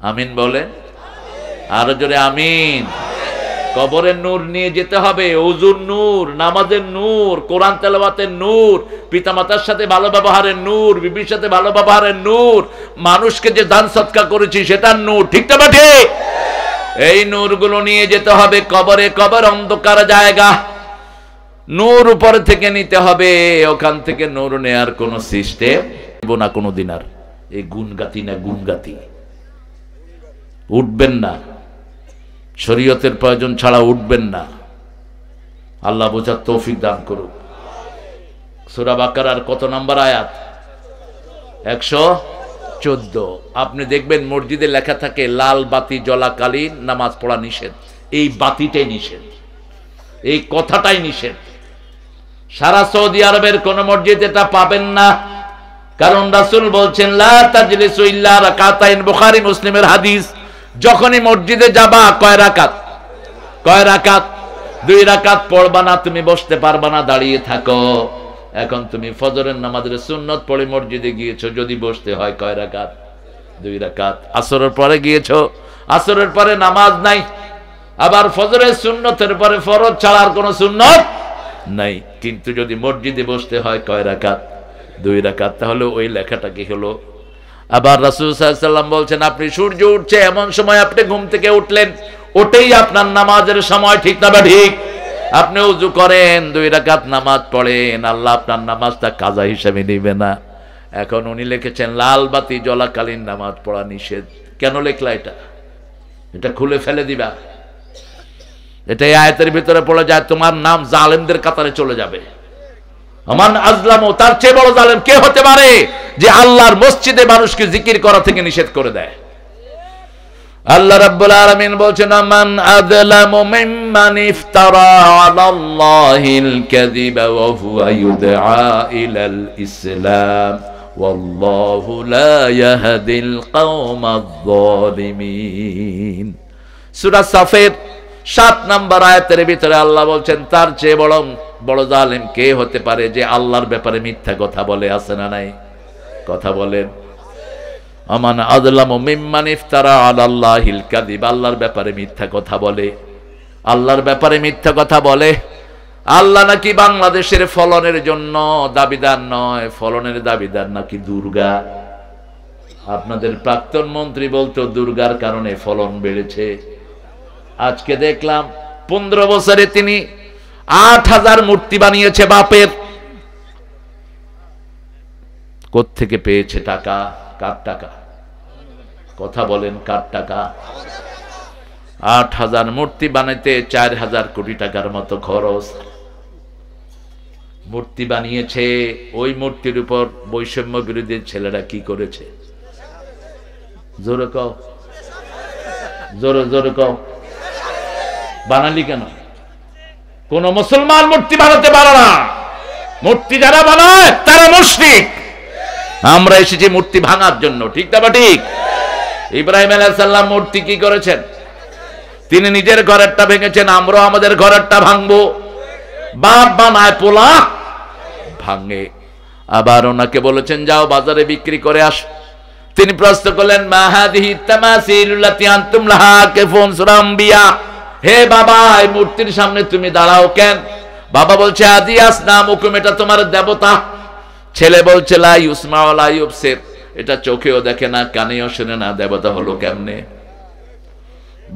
A: আমিন বলে, আরো জোরে আমিন। কবরের নূর নিয়ে যেতে হবে, ওযুর নূর, নামাজের নূর, কোরআন তেলাওয়াতের নূর, পিতামাতার সাথে ভালো ব্যবহারের নূর, বিবির সাথে ভালো ব্যবহারের নূর, মানুষকে যে দান সদকা করেছি সেটার নূর, ঠিক না? ঠিক। এই নূরগুলো নিয়ে যেতে হবে কবরে। কবর অন্ধকার জায়গা, নূর উপর থেকে নিতে হবে। ওখান থেকে নূর নেয়ার কোন সিস্টেম না কোনদিন। আর এই গুনগাতি না গুনগাতি উঠবেন না, শরীয়তের প্রয়োজন ছাড়া উঠবেন না। আল্লাহ বোঝার তৌফিক দান করুক। সূরা বাকারার কত নম্বর আয়াত? 114। আপনি দেখবেন মসজিদে লেখা থাকে লাল বাতি জ্বলাকালীন নামাজ পড়া নিষেধ। এই বাতিটাই নিষেধ, এই কথাটাই নিষেধ। সারা সৌদি আরবের কোন মসজিদে এটা পাবেন না, কারণ রাসূল বলছেন লা তাজলিসু ইল্লা রাকাতাইন, বুখারী মুসলিমের হাদিস। যখনই মসজিদে যাবা কয় রাকাত? কয় রাকাত? 2 রাকাত পড়বা না, তুমি বসতে পারবা না, দাঁড়িয়ে থাকো। এখন তুমি ফজরের নামাজের সুন্নত পড়ে মসজিদে গিয়েছো, যদি বসতে হয় কয় রাকাত? 2 রাকাত। আসরের পরে গিয়েছো, আসরের পরে নামাজ নাই, আবার ফজরের সুন্নতের পরে ফরজ ছাড়ার কোনো সুন্নত নাই, কিন্তু যদি মসজিদে বসতে হয় কয় রাকাত? 2 রাকাত। তাহলে ওই লেখাটা কি হলো? আবার রাসূল সাল্লাল্লাহু আলাইহি ওয়াসাল্লাম বলছেন আপনি সূর্য উঠছে এমন সময় আপনি ঘুম থেকে উঠলেন, ওটাই আপনার নামাজের সময়, ঠিক না বা ঠিক? আপনি ওযু করেন, 2 রাকাত নামাজ পড়েন, আল্লাহ আপনার নামাজটা কাজা হিসেবে নেবে না। এখন উনি লিখেছেন লাল বাতি জ্বলাকালীন নামাজ পড়া নিষেধ। কেন লেখলা এটা? এটা খুলে ফেলে দিবা। এটা এই আয়াতের ভিতরে পড়ে যায়, তোমার নাম জালেমদের কাতারে চলে যাবে। আমান আজলামু, তার চেয়ে বড় জালেম কে হতে পারে যে আল্লাহর মসজিদে মানুষকে জিকির করা থেকে নিষেধ করে দেয়? আল্লাহ রাব্বুল আলামিন বলছেন আমান আযলামু মিম্মান ইফতারা আলাল্লাহিল কাযিবা ওয়া হুয়া ইউদআ ইলাল ইসলাম ওয়াল্লাহু লা ইয়াহদিল কওমায যালিমিন। সূরা সাফের 7 নম্বর আয়াতের ভিতরে আল্লাহ বলছেন তার চেয়ে বড় জালেম কে হতে পারে যে আল্লাহর ব্যাপারে মিথ্যা কথা বলে? আছে না নাই? কথা বলেন। আমান আযলামু মিম্মান ইফতারা আলাল্লাহিল কাযিব, আল্লাহর ব্যাপারে মিথ্যা কথা বলে। আল্লাহর ব্যাপারে মিথ্যা কথা বলে। আল্লাহ নাকি বাংলাদেশের ফলনের জন্য দাবিদার নয়, ফলনের দাবিদার নাকি দুর্গা। আপনাদের প্রাক্তন মন্ত্রী বলতো দুর্গার কারণে ফলন বেড়েছে। আজকে দেখলাম 15 বছরে তিনি 8000 মূর্তি বানিয়েছে বাপের। কোত্থেকে পেয়েছে টাকা? কার টাকা? কথা বলেন, কার টাকা? 8000 মূর্তি বানাইতে 4000 কোটি টাকার মতো খরচ। মূর্তি বানিয়েছে, ওই মূর্তির উপর বৈষম্য বিরোধী ছেলেরা কি করেছে? জোরে কও, জোরে জোরে কও। বানালি কেন? কোন মুসলমান মূর্তি বানাতে পারে না। মূর্তি যারা বানায় তারা মুশরিক। আমরা এসেছি মূর্তি ভাঙার জন্য, ঠিক না বা ঠিক? ইব্রাহিম আলাইহিস সালাম মূর্তি কি করেছেন? তিনি নিজের ঘরেরটা ভেঙেছেন, আমরাও আমাদের ঘরেরটা ভাঙবো। বাপ বানায়, পোলা ভাঙে। আবার ওনাকে বলেছেন যাও বাজারে বিক্রি করে আস। তিনি প্রশ্ন করলেন মা হাদিহি তামাসিলুল্লাতি আনতুম লাহা কাফুন, সূরা আম্বিয়া। হে বাবা, এই মূর্তির সামনে তুমি দাঁড়াও কেন? বাবা বলছে আদি আসনামুকুম, এটা তোমার দেবতা। ছেলে বলছে লা ইউসমা ওয়া লা ইউবসির, এটা চোখেও দেখে না, কানেও শোনে না, দেবতা হলো কেমনে?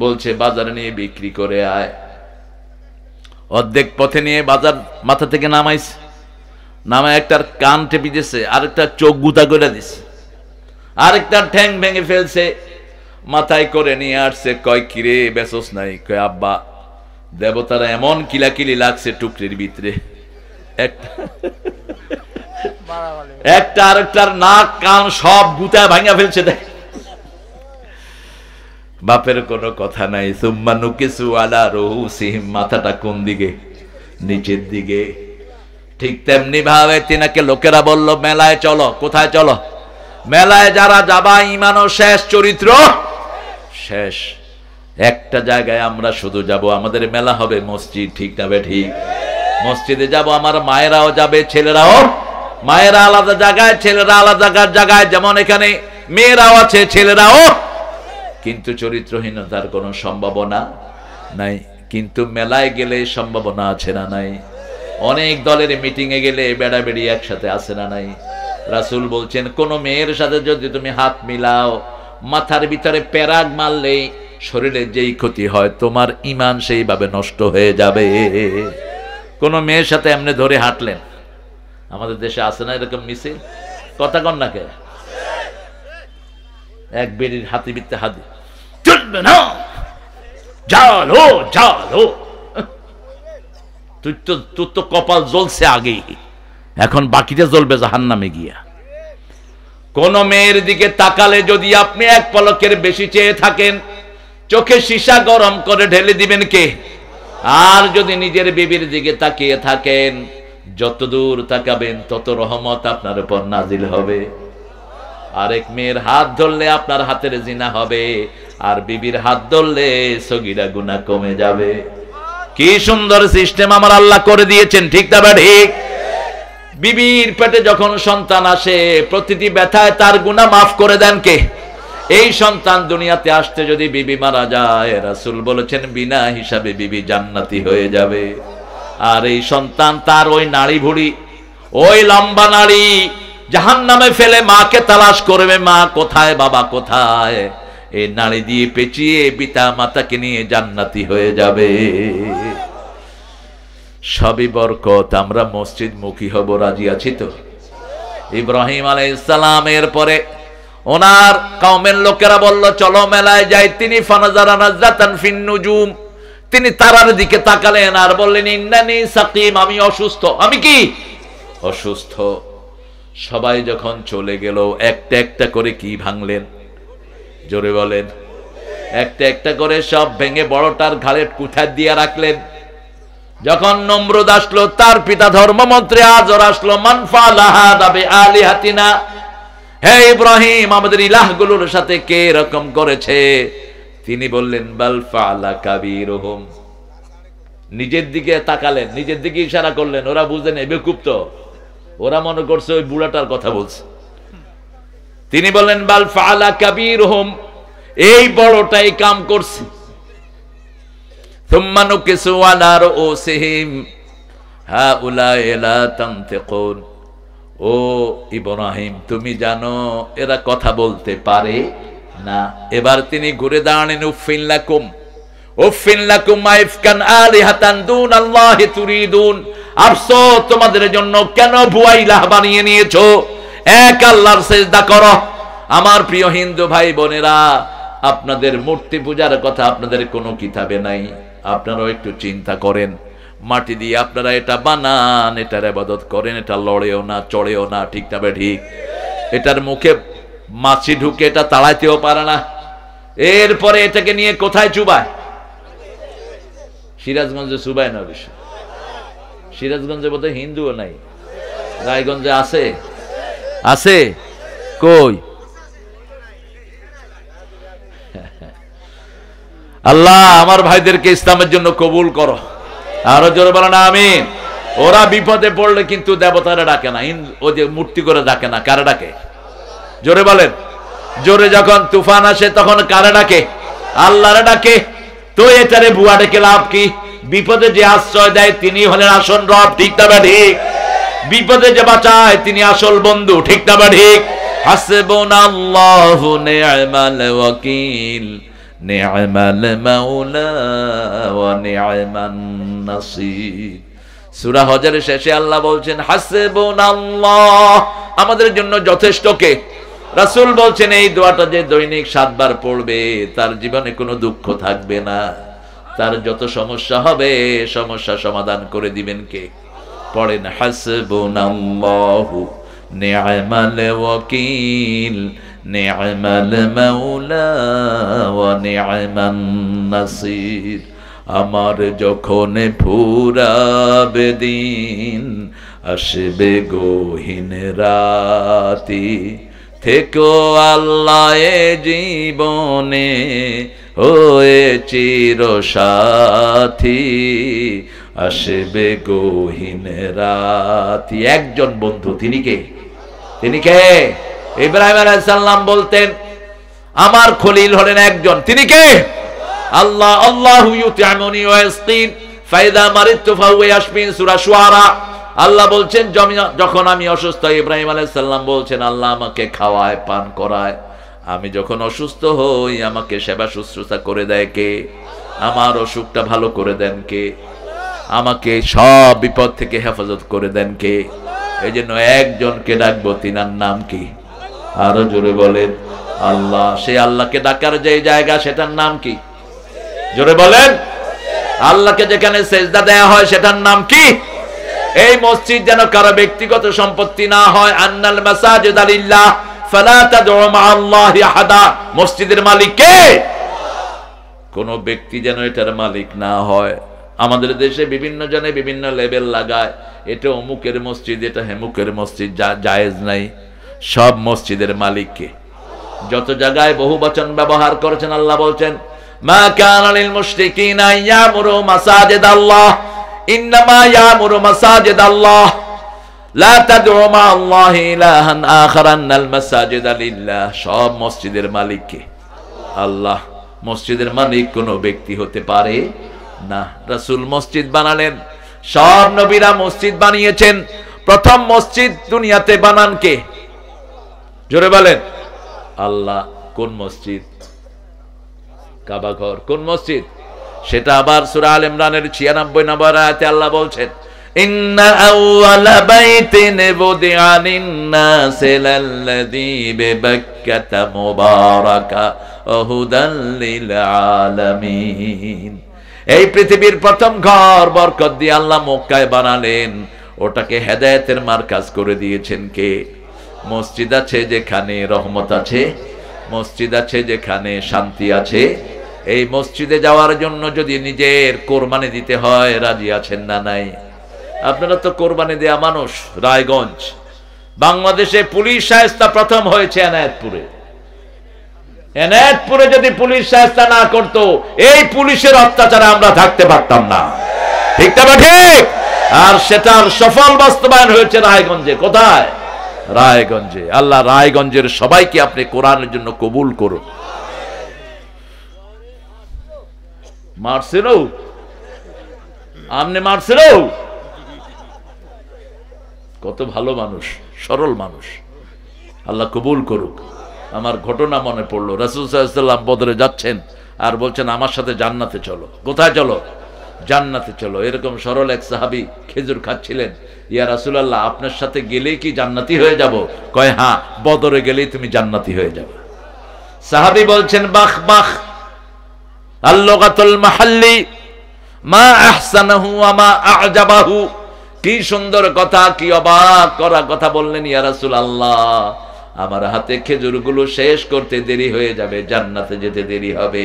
A: বলছে বাজারে নিয়ে বিক্রি করে আয়। অর্ধেক পথে নিয়ে বাজার মাথা থেকে নামাইছে, নামায় একটার কান টেপে দিয়েছে, আরেকটা চোখ গুতা করে দিছে, আরেকটার ঠ্যাং ভেঙে ফেলছে, মাথায় করে নিয়ে আসছে। কয় কিরে বেসোস নাই? কয় আব্বা দেবতারা এমন কিলাকিলি লাগছে টুকরির ভিতরে, একটা আরেকটার নাক কান সব গুতায় ভাঙা ফেলছে। দেখ বাপের কোনো কথা নাই। সুম্মা নুকিসু আলা রুউসিহিম, মাথাটা কোন দিকে? নিচের দিকে। ঠিক তেমনি ভাবে তিনাকে লোকেরা বলল মেলায় চলো। কোথায় চলো? মেলায় যারা যাবা ঈমানও শেষ, চরিত্র শেষ। একটা জায়গায় আমরা শুধু যাব, আমাদের মেলা হবে মসজিদ, ঠিক না বে ঠিক? মসজিদে যাব, আমার মায়েরাও যাবে, ছেলেরাও। মায়েরা আলাদা জায়গায়, ছেলেরা আলাদা জায়গায়, যেমন এখানে মেয়েরাও আছে, ছেলেরাও। কিন্তু চরিত্রহীনতার কোনো সম্ভাবনা নাই। কিন্তু মেলায় গেলে সম্ভাবনা আছে না নাই? অনেক দলের মিটিং এ গেলে বেড়াবেড়ি একসাথে আছে না নাই? রাসূল বলছেন কোন মেয়ের সাথে যদি তুমি হাত মিলাও, মাথার ভিতরে পেরাগ মারলে শরীরে যেই ক্ষতি হয় তোমার ঈমান সেইভাবে নষ্ট হয়ে যাবে। কোন মেয়ের সাথে এমনি ধরে হাঁটলেন, আমাদের দেশে আছে না এরকম মিছিল, কথা কন না কে, এক বেরির হাতি বিত্তে হাতি, চলবে না, জালো জালো, তোর তো কপাল জ্বলছে আগেই, এখন বাকিটা জ্বলবে জাহান্নামে গিয়া। কোন মেয়ের দিকে তাকালে যদি আপনি এক পলকের বেশি চেয়ে থাকেন, চোখে সীসা গরম করে ঢেলে দিবেন কে? আর যদি নিজের বিবির দিকে তাকিয়ে থাকেন, যত দূর তাকাবেন তত রহমত আপনার উপর নাজিল হবে। আরেক মেয়ের হাত ধরলে আপনার হাতের জিনা হবে, আর বিবির হাত ধরলে সগীরা গুনাহ কমে যাবে। কি সুন্দর সিস্টেম আমার আল্লাহ করে দিয়েছেন, ঠিক না ঠিক? বিবির পেটে যখন সন্তান আসে, প্রতিটি ব্যথায় তার গুনাহ মাফ করে দেন কে? এই সন্তান দুনিয়াতে আসতে যদি বিবি মারা যায়, রাসূল বলেছেন বিনা হিসাবে বিবি জান্নাতি হয়ে যাবে। আর এই সন্তান তার ওই নাড়ি ভুড়ি, ওই লম্বা নাড়ি জাহান্নামে ফেলে মাকে তালাশ করবে, মা কোথায়, বাবা কোথায়, এই নাড়ি দিয়ে পেঁচিয়ে পিতা মাতাকে নিয়ে জান্নাতি হয়ে যাবে। সবই বরকত। আমরা মসজিদ মুখী হব, রাজি আছি তো? ইব্রাহিম আলাইহিস সালামের পরে ওনার কওমের লোকেরা বলল চলো মেলায় যাই। তিনি ফানাজারা নাজরাতান ফিন নুজুম, তিনি তারার দিকে তাকালেন আর বললেন ইন্নানি সাকিম, আমি অসুস্থ। আমি কি অসুস্থ? সবাই যখন চলে গেল, একটা একটা করে কি ভাঙলেন? জোরে বলেন। একটা একটা করে সব ভেঙে বড়টার ঘাড়ে কুঠার দিয়ে রাখলেন। যখন নমরুদ আসলো, তার পিতা ধর্মমন্ত্রী আজর আসলো, মান ফালাহা দাবি আলিহাতিনা, হে ইব্রাহিম, আমাদের ইলাহগুলোর সাথে কে এরকম করেছে? তিনি বললেন বাল ফালা কাবীরুহুম। নিজের দিকে তাকালেন, নিজের দিকে ইশারা করলেন। ওরা বুঝলেন এ বেকুব, তো ওরা মনে করছে ওই বুড়াটার কথা বলছে। তিনি বললেন বাল ফালা কাবীরুহুম, এই বড়টাই কাম করছে। থুম্মা নুকিসু আলা রুউসিহিম হাউলাই লা তানতিকুন। ও ইব্রাহিম, তুমি জানো এরা কথা বলতে পারে না। এবার তিনি ঘুরে দাঁড়ালেন, উফিন লাকুম উফিন লাকুম মাইফকান আলিহাতান দুনাল্লাহি তুরিদুন। আফসোস তোমাদের জন্য, কেন ভুয়া ইলাহ বানিয়ে নিয়েছো? এক আল্লাহর সিজদা করো। আমার প্রিয় হিন্দু ভাই বোনেরা, আপনাদের মূর্তি পূজার কথা আপনাদের কোনো কিতাবে নাই। আপনারাও একটু চিন্তা করেন, মাটি দিয়ে আপনারা এটা বানান, এটার ইবাদত করেন, এটা লড়েও না, চড়েও না, ঠিক না ঠিক? এটার মুখে মাছি ঢুকে এটা তাড়াইতেও পারে না। এরপরে এটাকে নিয়ে কোথায় চুবায়? সিরাজগঞ্জে চুবায় না অবশ্য। সিরাজগঞ্জে বোধহয় হিন্দুও নাই। রায়গঞ্জে আছে? আছে কই? আল্লাহ আমার ভাইদেরকে ইসলামের জন্য কবুল করো। আরো জোরে বলো না আমিন। ওরা বিপদে পড়লে কিন্তু দেবতারা ডাকে না, ওই যে মূর্তি করে ডাকে না, কারে ডাকে? জোরে বলেন। জোরে যখন তুফান আসে তখন কারে ডাকে? আল্লাহরে ডাকে। তো এটারে ভুয়া ডেকে লাভ কি? বিপদে যে আশ্রয় দেয় তিনি হলেন আসল রব, ঠিক না ঠিক? বিপদে যে বাঁচায় তিনি আসল বন্ধু, ঠিক না ঠিক? হাসবুনাল্লাহু নি'মাল ওয়াকিল নি'মাল মাওলা ওয়া নি'মান নাসির। সূরা হজরের শেষে আল্লাহ বলছেন হাসবুনাল্লাহ, আমাদের জন্য যথেষ্ট কে? রাসূল বলছেন এই দোয়াটা যে দৈনিক 7 বার পড়বে, তার জীবনে কোনো দুঃখ থাকবে না। তার যত সমস্যা হবে, সমস্যা সমাধান করে দিবেন কে? পড়েন হাসবুনাল্লাহু নি'মাল ওয়াকিল নি'মাল মাওলা ওয়া নি'মান নাসির। আমার যখন ফুরাবে দিন, আসবে গহীন রাতি, থেকো আল্লাহ এ জীবনে হয়ে চির সাথী, আসবে গহীন রাতি। একজন বন্ধু, তিনি কে? তিনি কে? ইব্রাহিম আলাইহিস সালাম বলতেন আমার খলিল হলেন একজন, তিনি কে? আল্লাহ। আল্লাহু ইউতি'মুনি ওয়া ইয়াসকিন ফাইদা মারিতু ফাহুয়া ইয়াশফিন, সূরা শুআরা। আল্লাহ বলছেন যখন আমি অসুস্থ, ইব্রাহিম আলাইহিস সালাম বলছেন আল্লাহ আমাকে খাওয়ায়, পান করায়, আমি যখন অসুস্থ হই আমাকে সেবা শুশ্রূষা করে দেয় কে? আমার অসুখটা ভালো করে দেন কে? আমাকে সব বিপদ থেকে হেফাজত করে দেন কে? এই জন্য একজনকে ডাকবো, তিনার নাম কি? আরো জোরে বলেন আল্লাহ। সেই আল্লাহকে ডাকার যে জায়গা সেটার নাম কি? জোরে বলেন। আল্লাহকে যেখানে সেজদা দেয়া হয় সেটার নাম কি? এই মসজিদ যেন কারো ব্যক্তিগত সম্পত্তি না হয়। আন্নাল মাসাজিদা লিল্লাহ ফালা তাদউ মা'আল্লাহি আহাদা। মসজিদের মালিক কে? কোন ব্যক্তি যেন এটার মালিক না হয়। আমাদের দেশে বিভিন্ন জনে বিভিন্ন লেবেল লাগায়, এটা অমুকের মসজিদ, এটা হেমুকের মসজিদ, জায়েজ নাই। সব মসজিদের মালিক কে? যত জায়গায় বহু বচন ব্যবহার করেছেন আল্লাহ বলছেন মা কানা লিল মুশরিকিনা ইয়ামুরু মাসাজিদাল্লাহ ইন্নামা ইয়ামুরু মাসাজিদাল্লাহ লা তাদউ মা'আল্লাহি ইলাহান আখার আন্নাল মাসাজিদা লিল্লাহ। সব মসজিদের মালিক কে? আল্লাহ। মসজিদের মালিক কোন ব্যক্তি হতে পারে না। রাসূল মসজিদ বানালেন, সব নবীরা মসজিদ বানিয়েছেন। প্রথম মসজিদ দুনিয়াতে বানান কে? জোরে বলেন আল্লাহ। কোন মসজিদ? কাবা ঘর। কোন মসজিদ? সেটা আবার সূরা আল ইমরানের 96 নম্বর আয়াতে আল্লাহ বলছেন ইন্না আউওয়ালা বাইতিন বুদিআ লিন-নাসি লাল্লাযী বিবাক্কাতা মুবারাকা ওয়া হুদাল লিল আলামিন। এই পৃথিবীর প্রথম ঘর বরকত দিয়ে আল্লাহ মক্কায় বানালেন, ওটাকে হেদায়েতের মার্কাজ করে দিয়েছেন কে? মসজিদ আছে যেখানে রহমত আছে, মসজিদ আছে যেখানে শান্তি আছে। এই মসজিদে যাওয়ার জন্য যদি নিজের কোরবানি দিতে হয়, রাজি আছেন না নাই? আপনারা তো কোরবানি দেয়া মানুষ। রায়গঞ্জ, বাংলাদেশে পুলিশ শায়েস্তা প্রথম হয়েছে এনায়েতপুরে। এনায়েতপুরে যদি পুলিশ শায়েস্তা না করতো, এই পুলিশের অত্যাচারে আমরা থাকতে পারতাম না। ঠিক না ঠিক? আর সেটার সফল বাস্তবায়ন হয়েছে রায়গঞ্জে। কোথায়? রায়গঞ্জে। আল্লাহ রায়গঞ্জের সবাইকে আপনি কোরআনের জন্য কবুল করুন। মারছিল আমনে, মারছিল। কত ভালো মানুষ, সরল মানুষ। আল্লাহ কবুল করুক। আমার ঘটনা মনে পড়লো, রাসূল সাল্লাল্লাহু আলাইহি ওয়াসাল্লাম বদরে যাচ্ছেন আর বলছেন আমার সাথে জান্নাতে চলো। কোথায় চলো? জান্নাতে চলো। এরকম সরল এক সাহাবী খেজুর খাচ্ছিলেন। ইয়া রাসূলুল্লাহ, আপনার সাথে গেলেই কি জান্নাতি হয়ে যাব? কয় হ্যাঁ, বদরে গেলেই তুমি জান্নাতি হয়ে যাবে। সাহাবী বলছেন বাহ বাহ, আল-লুগাতুল মাহাল্লি মা আহসানাহু ওয়া মা আ'জাবাহু। কি সুন্দর কথা, কি অবাক করা কথা বললেন ইয়া রাসূলুল্লাহ। আমার হাতে খেজুরগুলো শেষ করতে দেরি হয়ে যাবে, জান্নাতে যেতে দেরি হবে।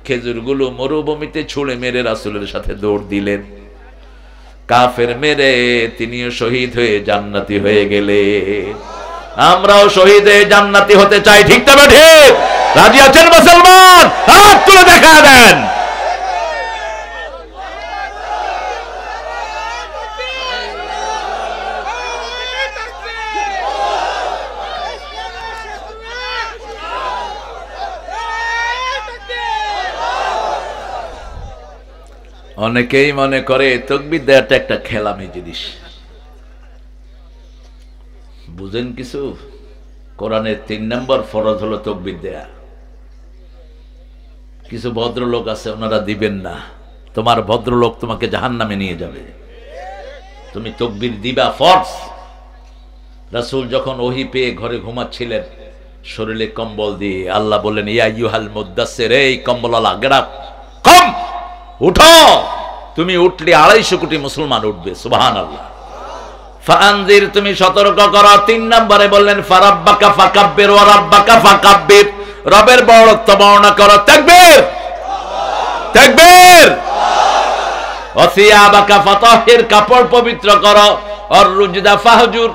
A: খেজুরগুলো মরুভূমিতে ছুঁড়ে মেরে রাসূলের সাথে দৌড় দিলেন। কাফের মেরে তিনিও শহীদ হয়ে জান্নাতি হয়ে গেলেন। আমরাও শহীদ হয়ে জান্নাতি হতে চাই। ঠিক না ঠিক? রাজি আছেন মুসলমান? হাত তুলে দেখা দেন। অনেকেই মনে করে তাকবীর দেওয়াটা একটা খেলামি জিনিস। বুঝেন কিছু? কোরআনের 3 নম্বর ফরজ হলো তাকবীর দেয়া। কিছু ভদ্রলোক আছে, ওনারা দিবেন না। তোমার ভদ্রলোক তোমাকে জাহান্নামে নিয়ে যাবে। তুমি তাকবীর দিবা, ফরজ। রাসূল যখন ওহী পেয়ে ঘরে ঘুমাচ্ছিলেন, শরীরে কম্বল দিয়ে আল্লাহ বললেন ইয়া আইয়ুহাল মুদ্দাসসির, এই কম্বলওয়ালা গেট আপ, কম, উঠো। তুমি উঠলে 250 কোটি মুসলমান উঠবে। সুবহানাল্লাহ। ফাআনজির, তুমি সতর্ক করো। 3 নম্বরে বললেন ফারাব্বাকা ফাকাব্বির ওয়া রাব্বাকা ফাকাব্বির, রবের বড়ত্ব বর্ণনা করো। তাকবীর, তাকবীর। ওয়া সিয়াবাকা ফাতাহির, কাপড় পবিত্র করো। আর রুজদা ফাহজুর,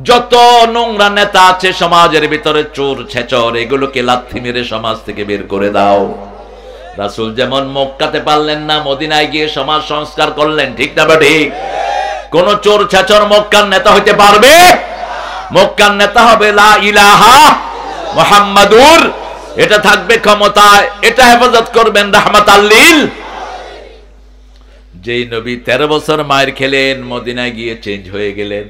A: যত নোংরা নেতা আছে সমাজের ভিতরে, চোর ছেচর, এগুলোকে লাথি মেরে সমাজ থেকে বের করে দাও। রাসূল যেমন মক্কাতে পারলেন না, মদিনায় গিয়ে সমাজ সংস্কার করলেন। ঠিক না ঠিক? কোন চোর ছেচর মক্কার নেতা হইতে পারবে? মক্কার নেতা হবে লা ইলাহা মুহাম্মাদুর, এটা থাকবে ক্ষমতায়, এটা হেফাজত করবেন রাহমাতাল লিল। যেই নবী 13 বছর মায়ের খেলেন, মদিনায় গিয়ে চেঞ্জ হয়ে গেলেন।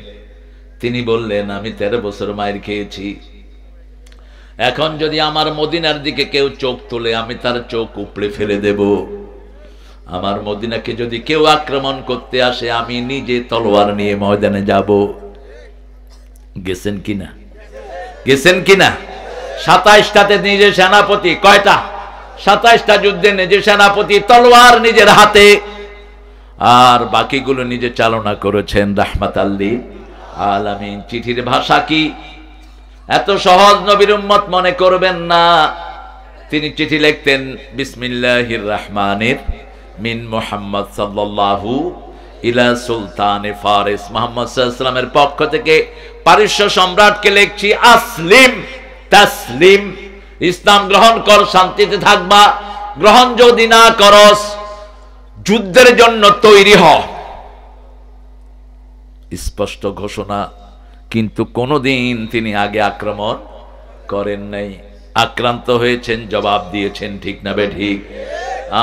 A: তিনি বললেন আমি 13 বছর মায়ের খেয়েছি, এখন যদি আমার মদিনার দিকে কেউ চোখ তোলে আমি তার চোখ উপড়ে ফেলে দেব। আমার মদিনাকে যদি কেউ আক্রমণ করতে আসে আমি নিজে তলোয়ার নিয়ে ময়দানে যাব। গেছেন কিনা? গেছেন কিনা? 27টাতে নিজে সেনাপতি, কয়টা? 27টা যুদ্ধে নিজে সেনাপতি, তলোয়ার নিজের হাতে, আর বাকিগুলো নিজে চালনা করেছেন রাহমাতাল লিল আলামিন। চিঠির ভাষা কি এত সহজ নবীর উম্মত মনে করবেন না। তিনি চিঠি লিখতেন বিসমিল্লাহির রহমানির মিন মুহাম্মদ সাল্লাল্লাহু ইলা সুলতানে ফারিস, মুহাম্মদ সাল্লাল্লাহু আলাইহি ওয়াসাল্লামের পক্ষ থেকে পারস্য সম্রাটকে লিখছি আসলিম তাসলিম, ইসলাম গ্রহণ কর, শান্তিতে থাকবা। গ্রহণ যদি না করস যুদ্ধের জন্য তৈরি হ। স্পষ্ট ঘোষণা। কিন্তু কোনদিন তিনি আগে আক্রমণ করেন নাই। আক্রান্ত হয়েছেন, জবাব দিয়েছেন, ঠিক না বে ঠিক?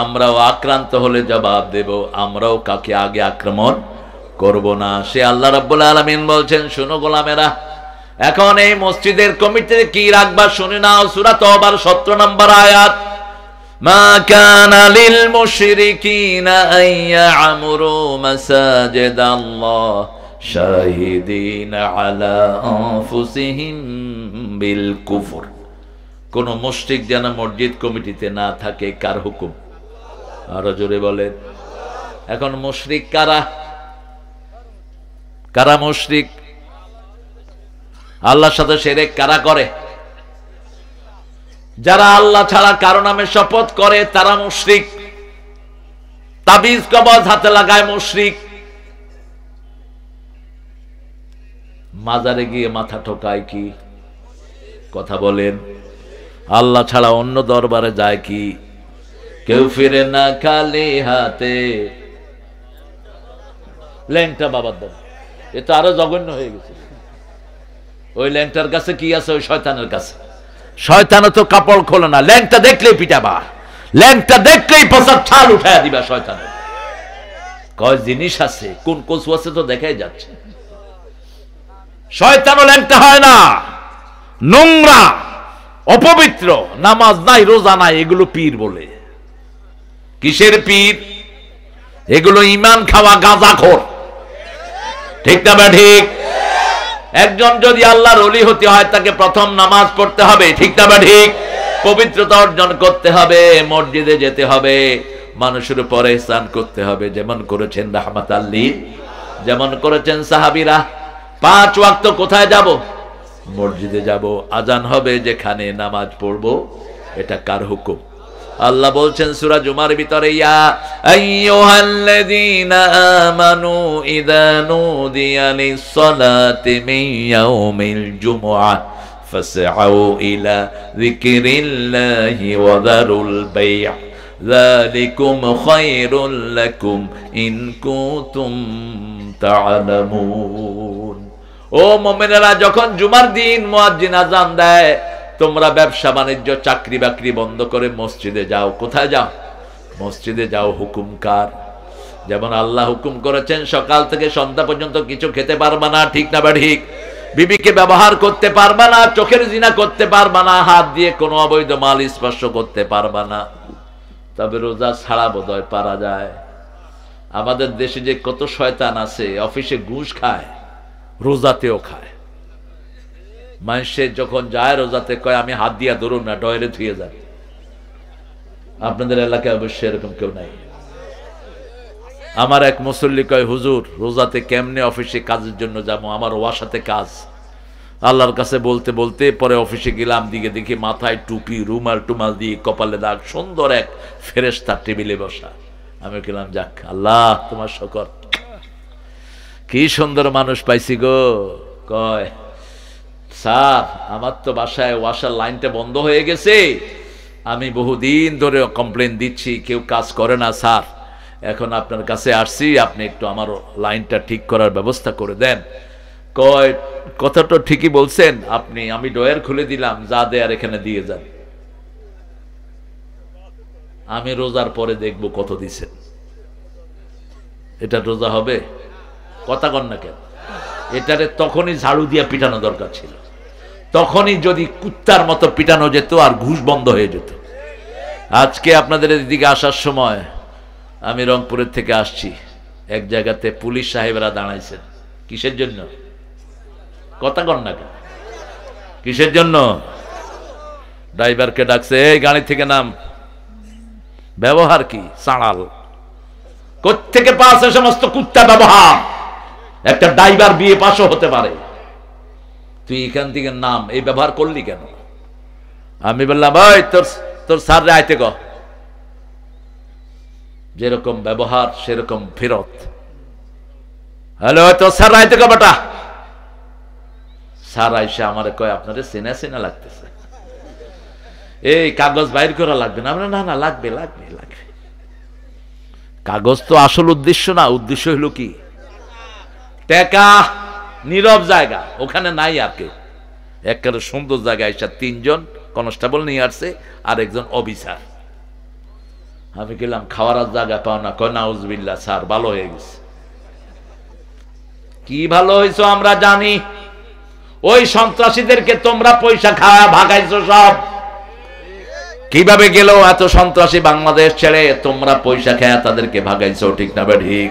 A: আমরাও আক্রান্ত হলে জবাব দেব। আমরাও কাকে আগে আক্রমণ করব না। সে আল্লাহ রাব্বুল আলামিন বলছেন, শোনো গোলামেরা, এখন এই মসজিদের কমিটিতে কি রাখবা শুনে নাও। সূরা তওবার 17 নম্বর আয়াত, মা কানা লিল মুশরিকিনা আন ইয়ামুরু মাসাজিদাল্লাহ শাহিদিনা আলা আনফুসিহিম বিল কুফর। কোন মুশরিক যেন মসজিদ কমিটিতে না থাকে। কার হুকুম? আরো জোরে বলেন। এখন মুশরিক কারা? কারা মুশরিক? আল্লাহর সাথে শিরক কারা করে? যারা আল্লাহ ছাড়া কারো নামে শপথ করে তারা মুশরিক। তাবিজ কবজ হাতে লাগায় মুশরিক। মাজারে গিয়ে মাথা ঠোকায় কি? কথা বলেন। আল্লাহ ছাড়া অন্য দরবারে যায় কি? কেউ ফিরে না খালি হাতে। ল্যাংটা বাবার দল, এ তো আরো জঘন্য হয়ে গেছে। ওই ল্যাংটার কাছে কি আছে? ওই শয়তানের কাছে। শয়তানও তো কাপড় খোলে না, ল্যাংটা দেখলেই পিটাবা, ল্যাংটা দেখলেই পচার ছাল উঠায় দিবা শয়তানের। কয় জিনিস আছে, কোন কচু আছে তো দেখাই যাচ্ছে। শয়তানও ল্যাংটা হয় না, নোংরা, অপবিত্র, নামাজ নাই, রোজা নাই, এগুলো পীর বলে। কিসের পীর? এগুলো ঈমান খাওয়া গাঁজাখোর, ঠিক না বা ঠিক? একজন যদি আল্লাহর ওলি হতে হয় তাকে প্রথম নামাজ পড়তে হবে, ঠিক না বা ঠিক? পবিত্রতা অর্জন করতে হবে, মসজিদে যেতে হবে, মানুষের উপরে ইহসান করতে হবে, যেমন করেছেন রাহমাতাল লিল, যেমন করেছেন সাহাবীরা। 5 ওয়াক্ত কোথায় যাব? মসজিদে যাব। আজান হবে যেখানে, নামাজ পড়বো। এটা কার হুকুম? আল্লাহ বলছেন সূরা জুমার ভিতরে, ইয়া আইয়ুহাল্লাযীনা আমানু ইযা নুদিয়া লিস-সালাতি মিন ইয়াউমিল জুমআহ ফাসআউ ইলা যিকরিল্লাহি ওয়া যারুল বাই', যালিকুম খায়রুল লাকুম ইন কুনতুম তা'লামুন। ও মুমিনেরা, যখন জুমার দিন মুয়াজ্জিন আযান দেয়, তোমরা ব্যবসা বাণিজ্য চাকরি বাকরি বন্ধ করে মসজিদে যাও। কোথায় যাও? মসজিদে যাও। হুকুম কার? যেমন আল্লাহ হুকুম করেছেন সকাল থেকে সন্ধ্যা পর্যন্ত কিছু খেতে পারবা না, ঠিক না বা ঠিক? বিবিকে ব্যবহার করতে পারবা না, চোখের জিনা করতে পারবা না, হাত দিয়ে কোনো অবৈধ মাল স্পর্শ করতে পারবা না। তবে রোজা ছাড়া বোধহয় পারা যায়। আমাদের দেশে যে কত শয়তান আছে, অফিসে ঘুষ খায়, রোজাতেও খায়। মানুষে যখন যায় রোজাতে কয় আমি হাত দিয়া ধরুন না, ডয়েরে ধুয়ে যান। আপনাদের এলাকায় অবশ্যই এরকম কেউ নাই। আমার এক মুসল্লি কয়, হুজুর রোজাতে কেমনে অফিসে কাজের জন্য যাবো, আমার ওয়াসাতে কাজ। আল্লাহর কাছে বলতে বলতে পরে অফিসে গেলাম, দিকে দেখি মাথায় টুপি, রুমাল টুমাল দিয়ে, কপালে দাগ, সুন্দর এক ফেরেশতা টেবিলে বসা। আমি গেলাম, যাক আল্লাহ তোমার শকর, কি সুন্দর মানুষ পাইছি গো। কয়, স্যার আমার তো বাসায় ওয়াসার লাইনটা বন্ধ হয়ে গেছে, আমি বহুদিন ধরে কমপ্লেন দিচ্ছি, কেউ কাজ করে না স্যার, এখন আপনার কাছে আসছি, আপনি একটু আমার লাইনটা ঠিক করার ব্যবস্থা করে দেন। কয়, কথাটা ঠিকই বলছেন আপনি, আমি ডয়ার খুলে দিলাম, যা দেয়ার এখানে দিয়ে যান, আমি রোজার পরে দেখব কত দিছেন। এটা রোজা হবে? কথা কন না কেন? এটারে তখনই ঝাড়ু দিয়া পিটানো দরকার ছিল, তখনই যদি কুত্তার মতো পিটানো যেত আর ঘুষ বন্ধ হয়ে যেত। আজকে আপনাদের এদিকে আসার সময় আমি রংপুরের থেকে আসছি, এক জায়গাতে পুলিশ সাহেবরা দাঁড়াইছেন। কিসের জন্য? কথা কন না কেন? কিসের জন্য? ড্রাইভারকে ডাকছে, এই গাড়ি থেকে নাম। ব্যবহার কি? সাড়াল। কোত্থেকে পাস এ সমস্ত কুত্তা ব্যবহার? একটা ড্রাইভার বিয়ে পাশও হতে পারে, তুই এখান থেকে নাম, এই ব্যবহার করলি কেন? আমি বললাম, ভাই তোর স্যার আইতে গ, যেরকম ব্যবহার সেরকম ফেরত। হ্যালো, তোর স্যার আইতে গ বেটা। স্যার আইসা আমারে কয়, আপনারে চেনা চেনা লাগতেছে, এই কাগজ বাইর করা লাগবে না? আমরা, না না লাগবে লাগবে লাগবে। কাগজ তো আসল উদ্দেশ্য না, উদ্দেশ্য হলো কি? টাকা। নীরব জায়গা, ওখানে নাই আর কেউ। একেবারে সুন্দর জায়গায় এসে 3 জন কনস্টেবল নিয়ে আসছে আর একজন অফিসার। আমি গেলাম, খাওয়ার জায়গা পাও না? কয় নাউজুবিল্লাহ স্যার, ভালো হয়ে গেছে। কি ভালো হয়েছ আমরা জানি, ওই সন্ত্রাসীদেরকে তোমরা পয়সা খাওয়া ভাগাইছো সব। কিভাবে গেল এত সন্ত্রাসী বাংলাদেশ ছেড়ে? তোমরা পয়সা খায়া তাদেরকে ভাগাইছো, ঠিক না ঠিক?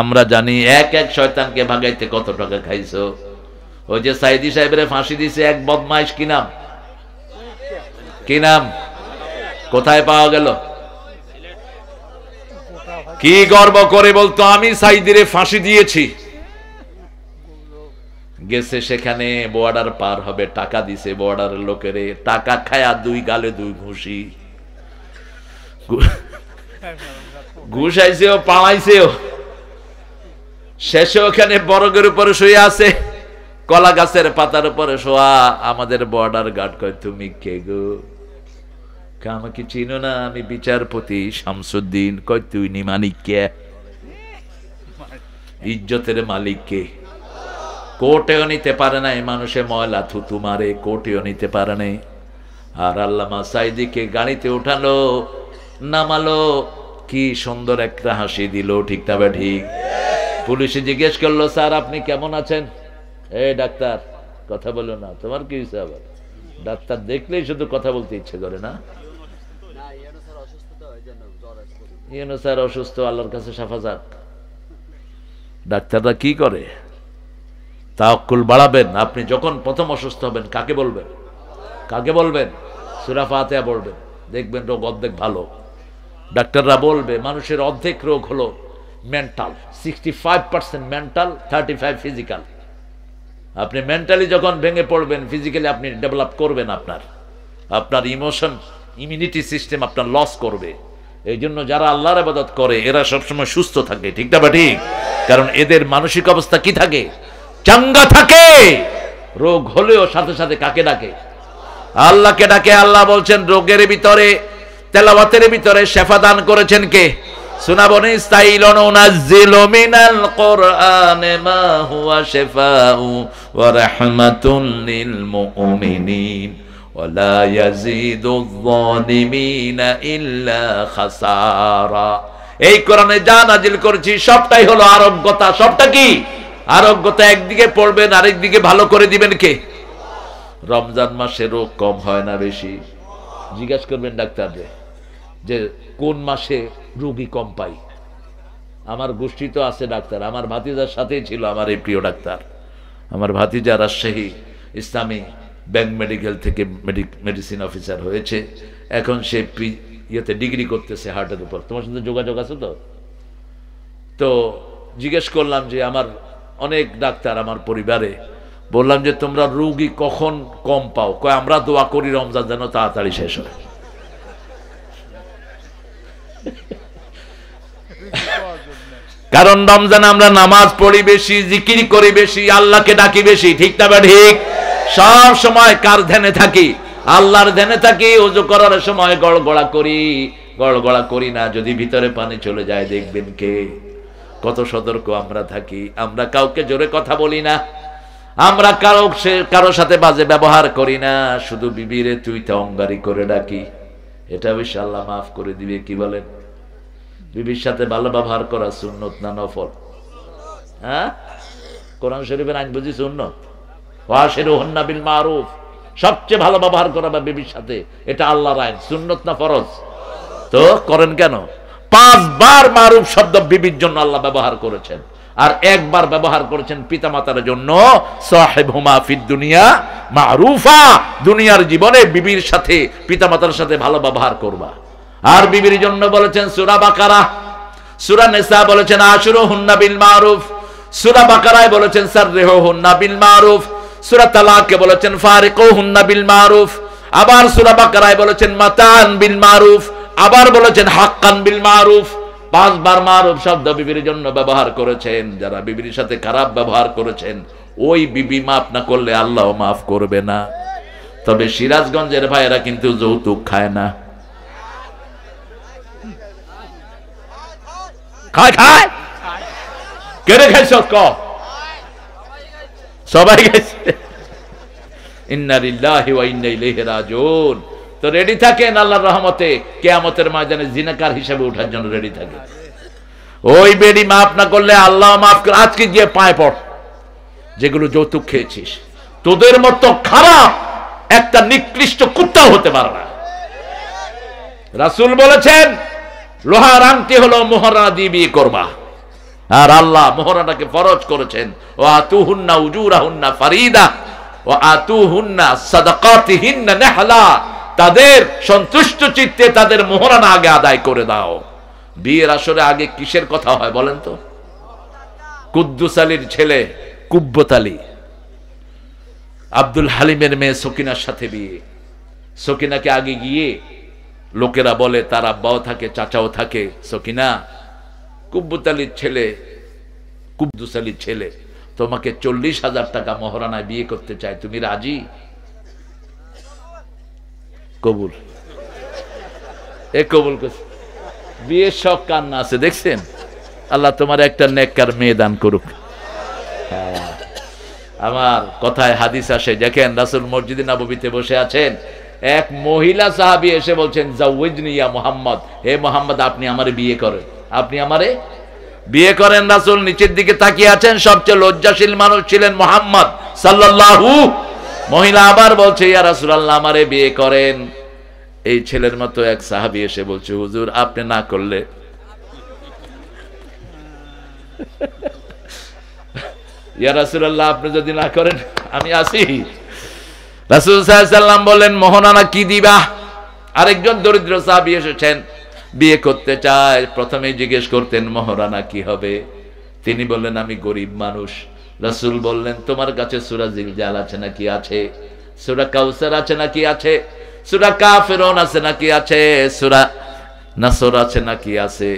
A: আমরা জানি এক এক শয়তানকে ভাগাইতে কত টাকা খাইছো। ওই যে সাইদি সাহেবের ফাঁসি দিছে এক বদমাইশ, কি নাম? কি নাম? কোথায় পাওয়া গেল? কি গর্ব করে বলতো, আমি সাইদিরে ফাঁসি দিয়েছি। গেছে সেখানে, বর্ডার পার হবে, টাকা দিছে বর্ডারের লোকেরে, টাকা খায়া 2 গালে 2 ঘুষি। ঘুষ আইছেও, পালাইছেও। শেষে ওখানে বরগের উপরে শুয়ে আছে, কলা গাছের পাতার উপরে শোয়া। আমাদের বর্ডার গার্ড কয়, তুমি কে গো? আমাকে চিনো না, আমি বিচারপতি শামসুদ্দিন। কয়, তুই নি মালিক কে? ইজ্জতের মালিক কে? কোর্টেও নিতে পারে নাই, মানুষে ময়লা থুতু মারে, কোর্টেও নিতে পারে নাই। আর আল্লামা সাইদিকে গাড়িতে উঠালো, নামালো, কি সুন্দর একটা হাসি দিল, ঠিক না ঠিক? পুলিশে জিজ্ঞেস করলো, স্যার আপনি কেমন আছেন? এই ডাক্তার, কথা বলো না, তোমার কি হয়েছে আবার? ডাক্তার দেখলেই শুধু কথা বলতে ইচ্ছে করে না? ইয়েনো স্যার অসুস্থ, আল্লাহর কাছে শাফা যাক। ডাক্তাররা কি করে? তাওয়াক্কুল বাড়াবেন। আপনি যখন প্রথম অসুস্থ হবেন, কাকে বলবেন? কাকে বলবেন? সূরা ফাতিহা পড়বেন, দেখবেন রোগ অর্ধেক ভালো। ডাক্তাররা বলবে মানুষের অর্ধেক রোগ হলো মেন্টাল, 65% মেন্টাল, 35 ফিজিক্যাল। আপনি মেন্টালি যখন ভেঙে পড়বেন, ফিজিক্যালি আপনি ডেভেলপ করবেন, আপনার ইমোশন, ইমিউনিটি সিস্টেম আপনার লস করবে। এই জন্য যারা আল্লাহর ইবাদত করে এরা সবসময় সুস্থ থাকে, ঠিক না ঠিক? কারণ এদের মানসিক অবস্থা কি থাকে? চাঙ্গা থাকে। রোগ হলেও সাথে সাথে কাকে ডাকে? আল্লাহকে ডাকে। আল্লাহ বলছেন রোগের ভিতরে, তেলাওয়াতের ভিতরে শেফা দান করেছেন কে? সুনাবনি ইস্তাইলুন নাযিলু মিনাল কুরআনি মা হুয়া শিফাউ ওয়া রাহমাতুল লিল মুমিনিন ওয়া লা ইয়াজিদুয যালিমিনা ইল্লা খাসারা। এই কোরআনে যা নাজিল করেছি সবটাই হলো আরোগ্যতা। সবটা কি? আরোগ্যতা। একদিকে পড়বেন, আরেকদিকে ভালো করে দিবেন কে? রমজান মাসে রোগ কম হয় না বেশি? জিজ্ঞাসা করবেন ডাক্তাররে যে কোন মাসে রোগী কম পাই। আমার গোষ্ঠী তো আছে ডাক্তার, আমার ভাতিজার সাথেই ছিল আমার এই প্রিয় ডাক্তার। আমার ভাতিজা রাজশাহী ইসলামী ব্যাংক মেডিকেল থেকে মেডিসিন অফিসার হয়েছে, এখন সে ইয়েতে ডিগ্রি করতেছে হার্টের উপর। তোমার সাথে যোগাযোগ আছে তো? তো জিজ্ঞেস করলাম যে আমার অনেক ডাক্তার আমার পরিবারে, বললাম যে তোমরা রোগী কখন কম পাও? কয় আমরা দোয়া করি রমজান যেন তাড়াতাড়ি শেষ হয়। কারণ রমজান আমরা নামাজ পড়ি বেশি, জিকির করি বেশি, আল্লাহকে ডাকি বেশি, ঠিক না ঠিক? সব সময় কার ধ্যানে থাকি? আল্লাহর ধ্যানে থাকি। ওযু করার সময় গড়গড়া করি না। যদি ভিতরে পানি চলে যায় দেখবেন কে? কত সতর্ক আমরা থাকি। আমরা কাউকে জোরে কথা বলি না, আমরা কারো সাথে বাজে ব্যবহার করি না, শুধু বিবিরে তুই তা অঙ্গারি করে ডাকি। এটা অবশ্য আল্লাহ মাফ করে দিবে। কি বলেন? বিবির সাথে ভালো ব্যবহার করা সুন্নত না নফল? হ্যাঁ, কোরআন শরীফের আইন বুঝি সুন্নত? ওয়াশিরুহুন্না বিল মারুফ, সবচেয়ে ভালো ব্যবহার করা বিবির সাথে, এটা আল্লাহর আইন। সুন্নত না ফরজ? তো করেন কেন? 5 বার মারুফ শব্দ বিবির জন্য আল্লাহ ব্যবহার করেছেন, আর একবার ব্যবহার করেছেন পিতামাতার জন্য, সাহিবহুমা ফিদ দুনিয়া মারুফা, দুনিয়ার জীবনে বিবির সাথে পিতামাতার সাথে ভালো ব্যবহার করবা। আর বিবির জন্য বলেছেন সূরা বাকারা, সূরা নিসা বলেছেন আশিরুহুন্না বিল মারুফ, সূরা বাকারায় বলেছেন সাররিহুহুন্না বিল মারুফ, সূরা তালাকে বলেছেন ফারিকুহুন্না বিল মারুফ, আবার সূরা বাকারায় বলেছেন মাতান বিল মারুফ, আবার বলেছেন হাক্কান বিল মারুফ। 5 বার মারুফ শব্দ বিবির জন্য ব্যবহার করেছেন। যারা বিবির সাথে খারাপ ব্যবহার করেছেন, ওই বিবি মাফ না করলে আল্লাহ মাফ করবে না। তবে সিরাজগঞ্জের ভাইয়েরা কিন্তু যৌতুক খায় না। খায় খায় কেড়ে খাইছ? সবাই খাইছে। ইন্না লিল্লাহি ওয়া ইন্না ইলাইহি রাজিউন। তো রেডি থাকেন আল্লাহর রহমতে কিয়ামতের ময়দানে জিনাকার হিসেবে ওঠার জন্য রেডি থাকেন। ওই বেডি মাফ না করলে আল্লাহ মাফ করে। আজকে গিয়ে পায়ে পড়, যেগুলো যৌতুক খেয়েছিস। তোদের মতো খারাপ একটা নিকৃষ্ট কুত্তাও হতে পারে না। রাসূল বলেছেন লোহার আংটি হলো মোহরানা দিয়ে বিয়ে করবা, আর আল্লাহ মোহরানাকে ফরজ করেছেন। ওয়া আতুহুন্না উজুরাহুন্না ফারিদা ওয়া আতুহুন্না সাদাকাতিহিন্না নিহলা, তাদের সন্তুষ্ট চিত্তে তাদের মোহরানা আগে আদায় করে দাও। বিয়ের আসরে আগে কিসের কথা হয় বলেন তো? কুদ্দুস আলীর ছেলে কুব্বত আলী, আব্দুল হালিমের মেয়ে সকিনার সাথে বিয়ে। সকিনাকে আগে গিয়ে লোকেরা বলে, তার আব্বাও থাকে চাচাও থাকে, সকিনা কুব্বত আলীর ছেলে, কুদ্দুস আলীর ছেলে তোমাকে 40,000 টাকা মোহরানায় বিয়ে করতে চায়, তুমি রাজি? কবুল। এ কবুল করছে। বিয়ের শখ কান্না আছে, দেখছেন? আল্লাহ তোমার একটা নেককার মেয়ে দান করুক। আমার কথায় হাদিস আসে, দেখেন রাসূল মসজিদে নববীতে বসে আছেন, এক মহিলা সাহাবী এসে বলছেন জাওয়াজনি ইয়া মুহাম্মদ, হে মুহাম্মদ আপনি আমারে বিয়ে করেন, আপনি আমারে বিয়ে করেন। রাসূল নিচের দিকে তাকিয়ে আছেন, সবচেয়ে লজ্জাশীল মানুষ ছিলেন মুহাম্মদ সাল্লাল্লাহু। মহিলা আবার বলছে ইয়া রাসূলুল্লাহ আমারে বিয়ে করেন। এই ছেলের মতো এক সাহাবী এসে বলছে হুজুর আপনি না করলে। ইয়া রাসূলুল্লাহ আপনি যদি না করেন আমি আসি। রাসূল সাল্লাল্লাহু আলাইহি ওয়াসাল্লাম বললেন মোহরানা কি দিবা? আরেকজন দরিদ্র সাহাবী এসেছেন, বিয়ে করতে চায়। প্রথমেই জিজ্ঞেস করতেন মোহরানা কি হবে? তিনি বললেন আমি গরিব মানুষ। রাসূল বললেন তোমার কাছে সূরা জিলজাল আছে নাকি? আছে। সূরা কাউসার আছে নাকি? আছে। সূরা কাফিরুন আছে নাকি? আছে। সূরা নাসর আছে নাকি? আছে।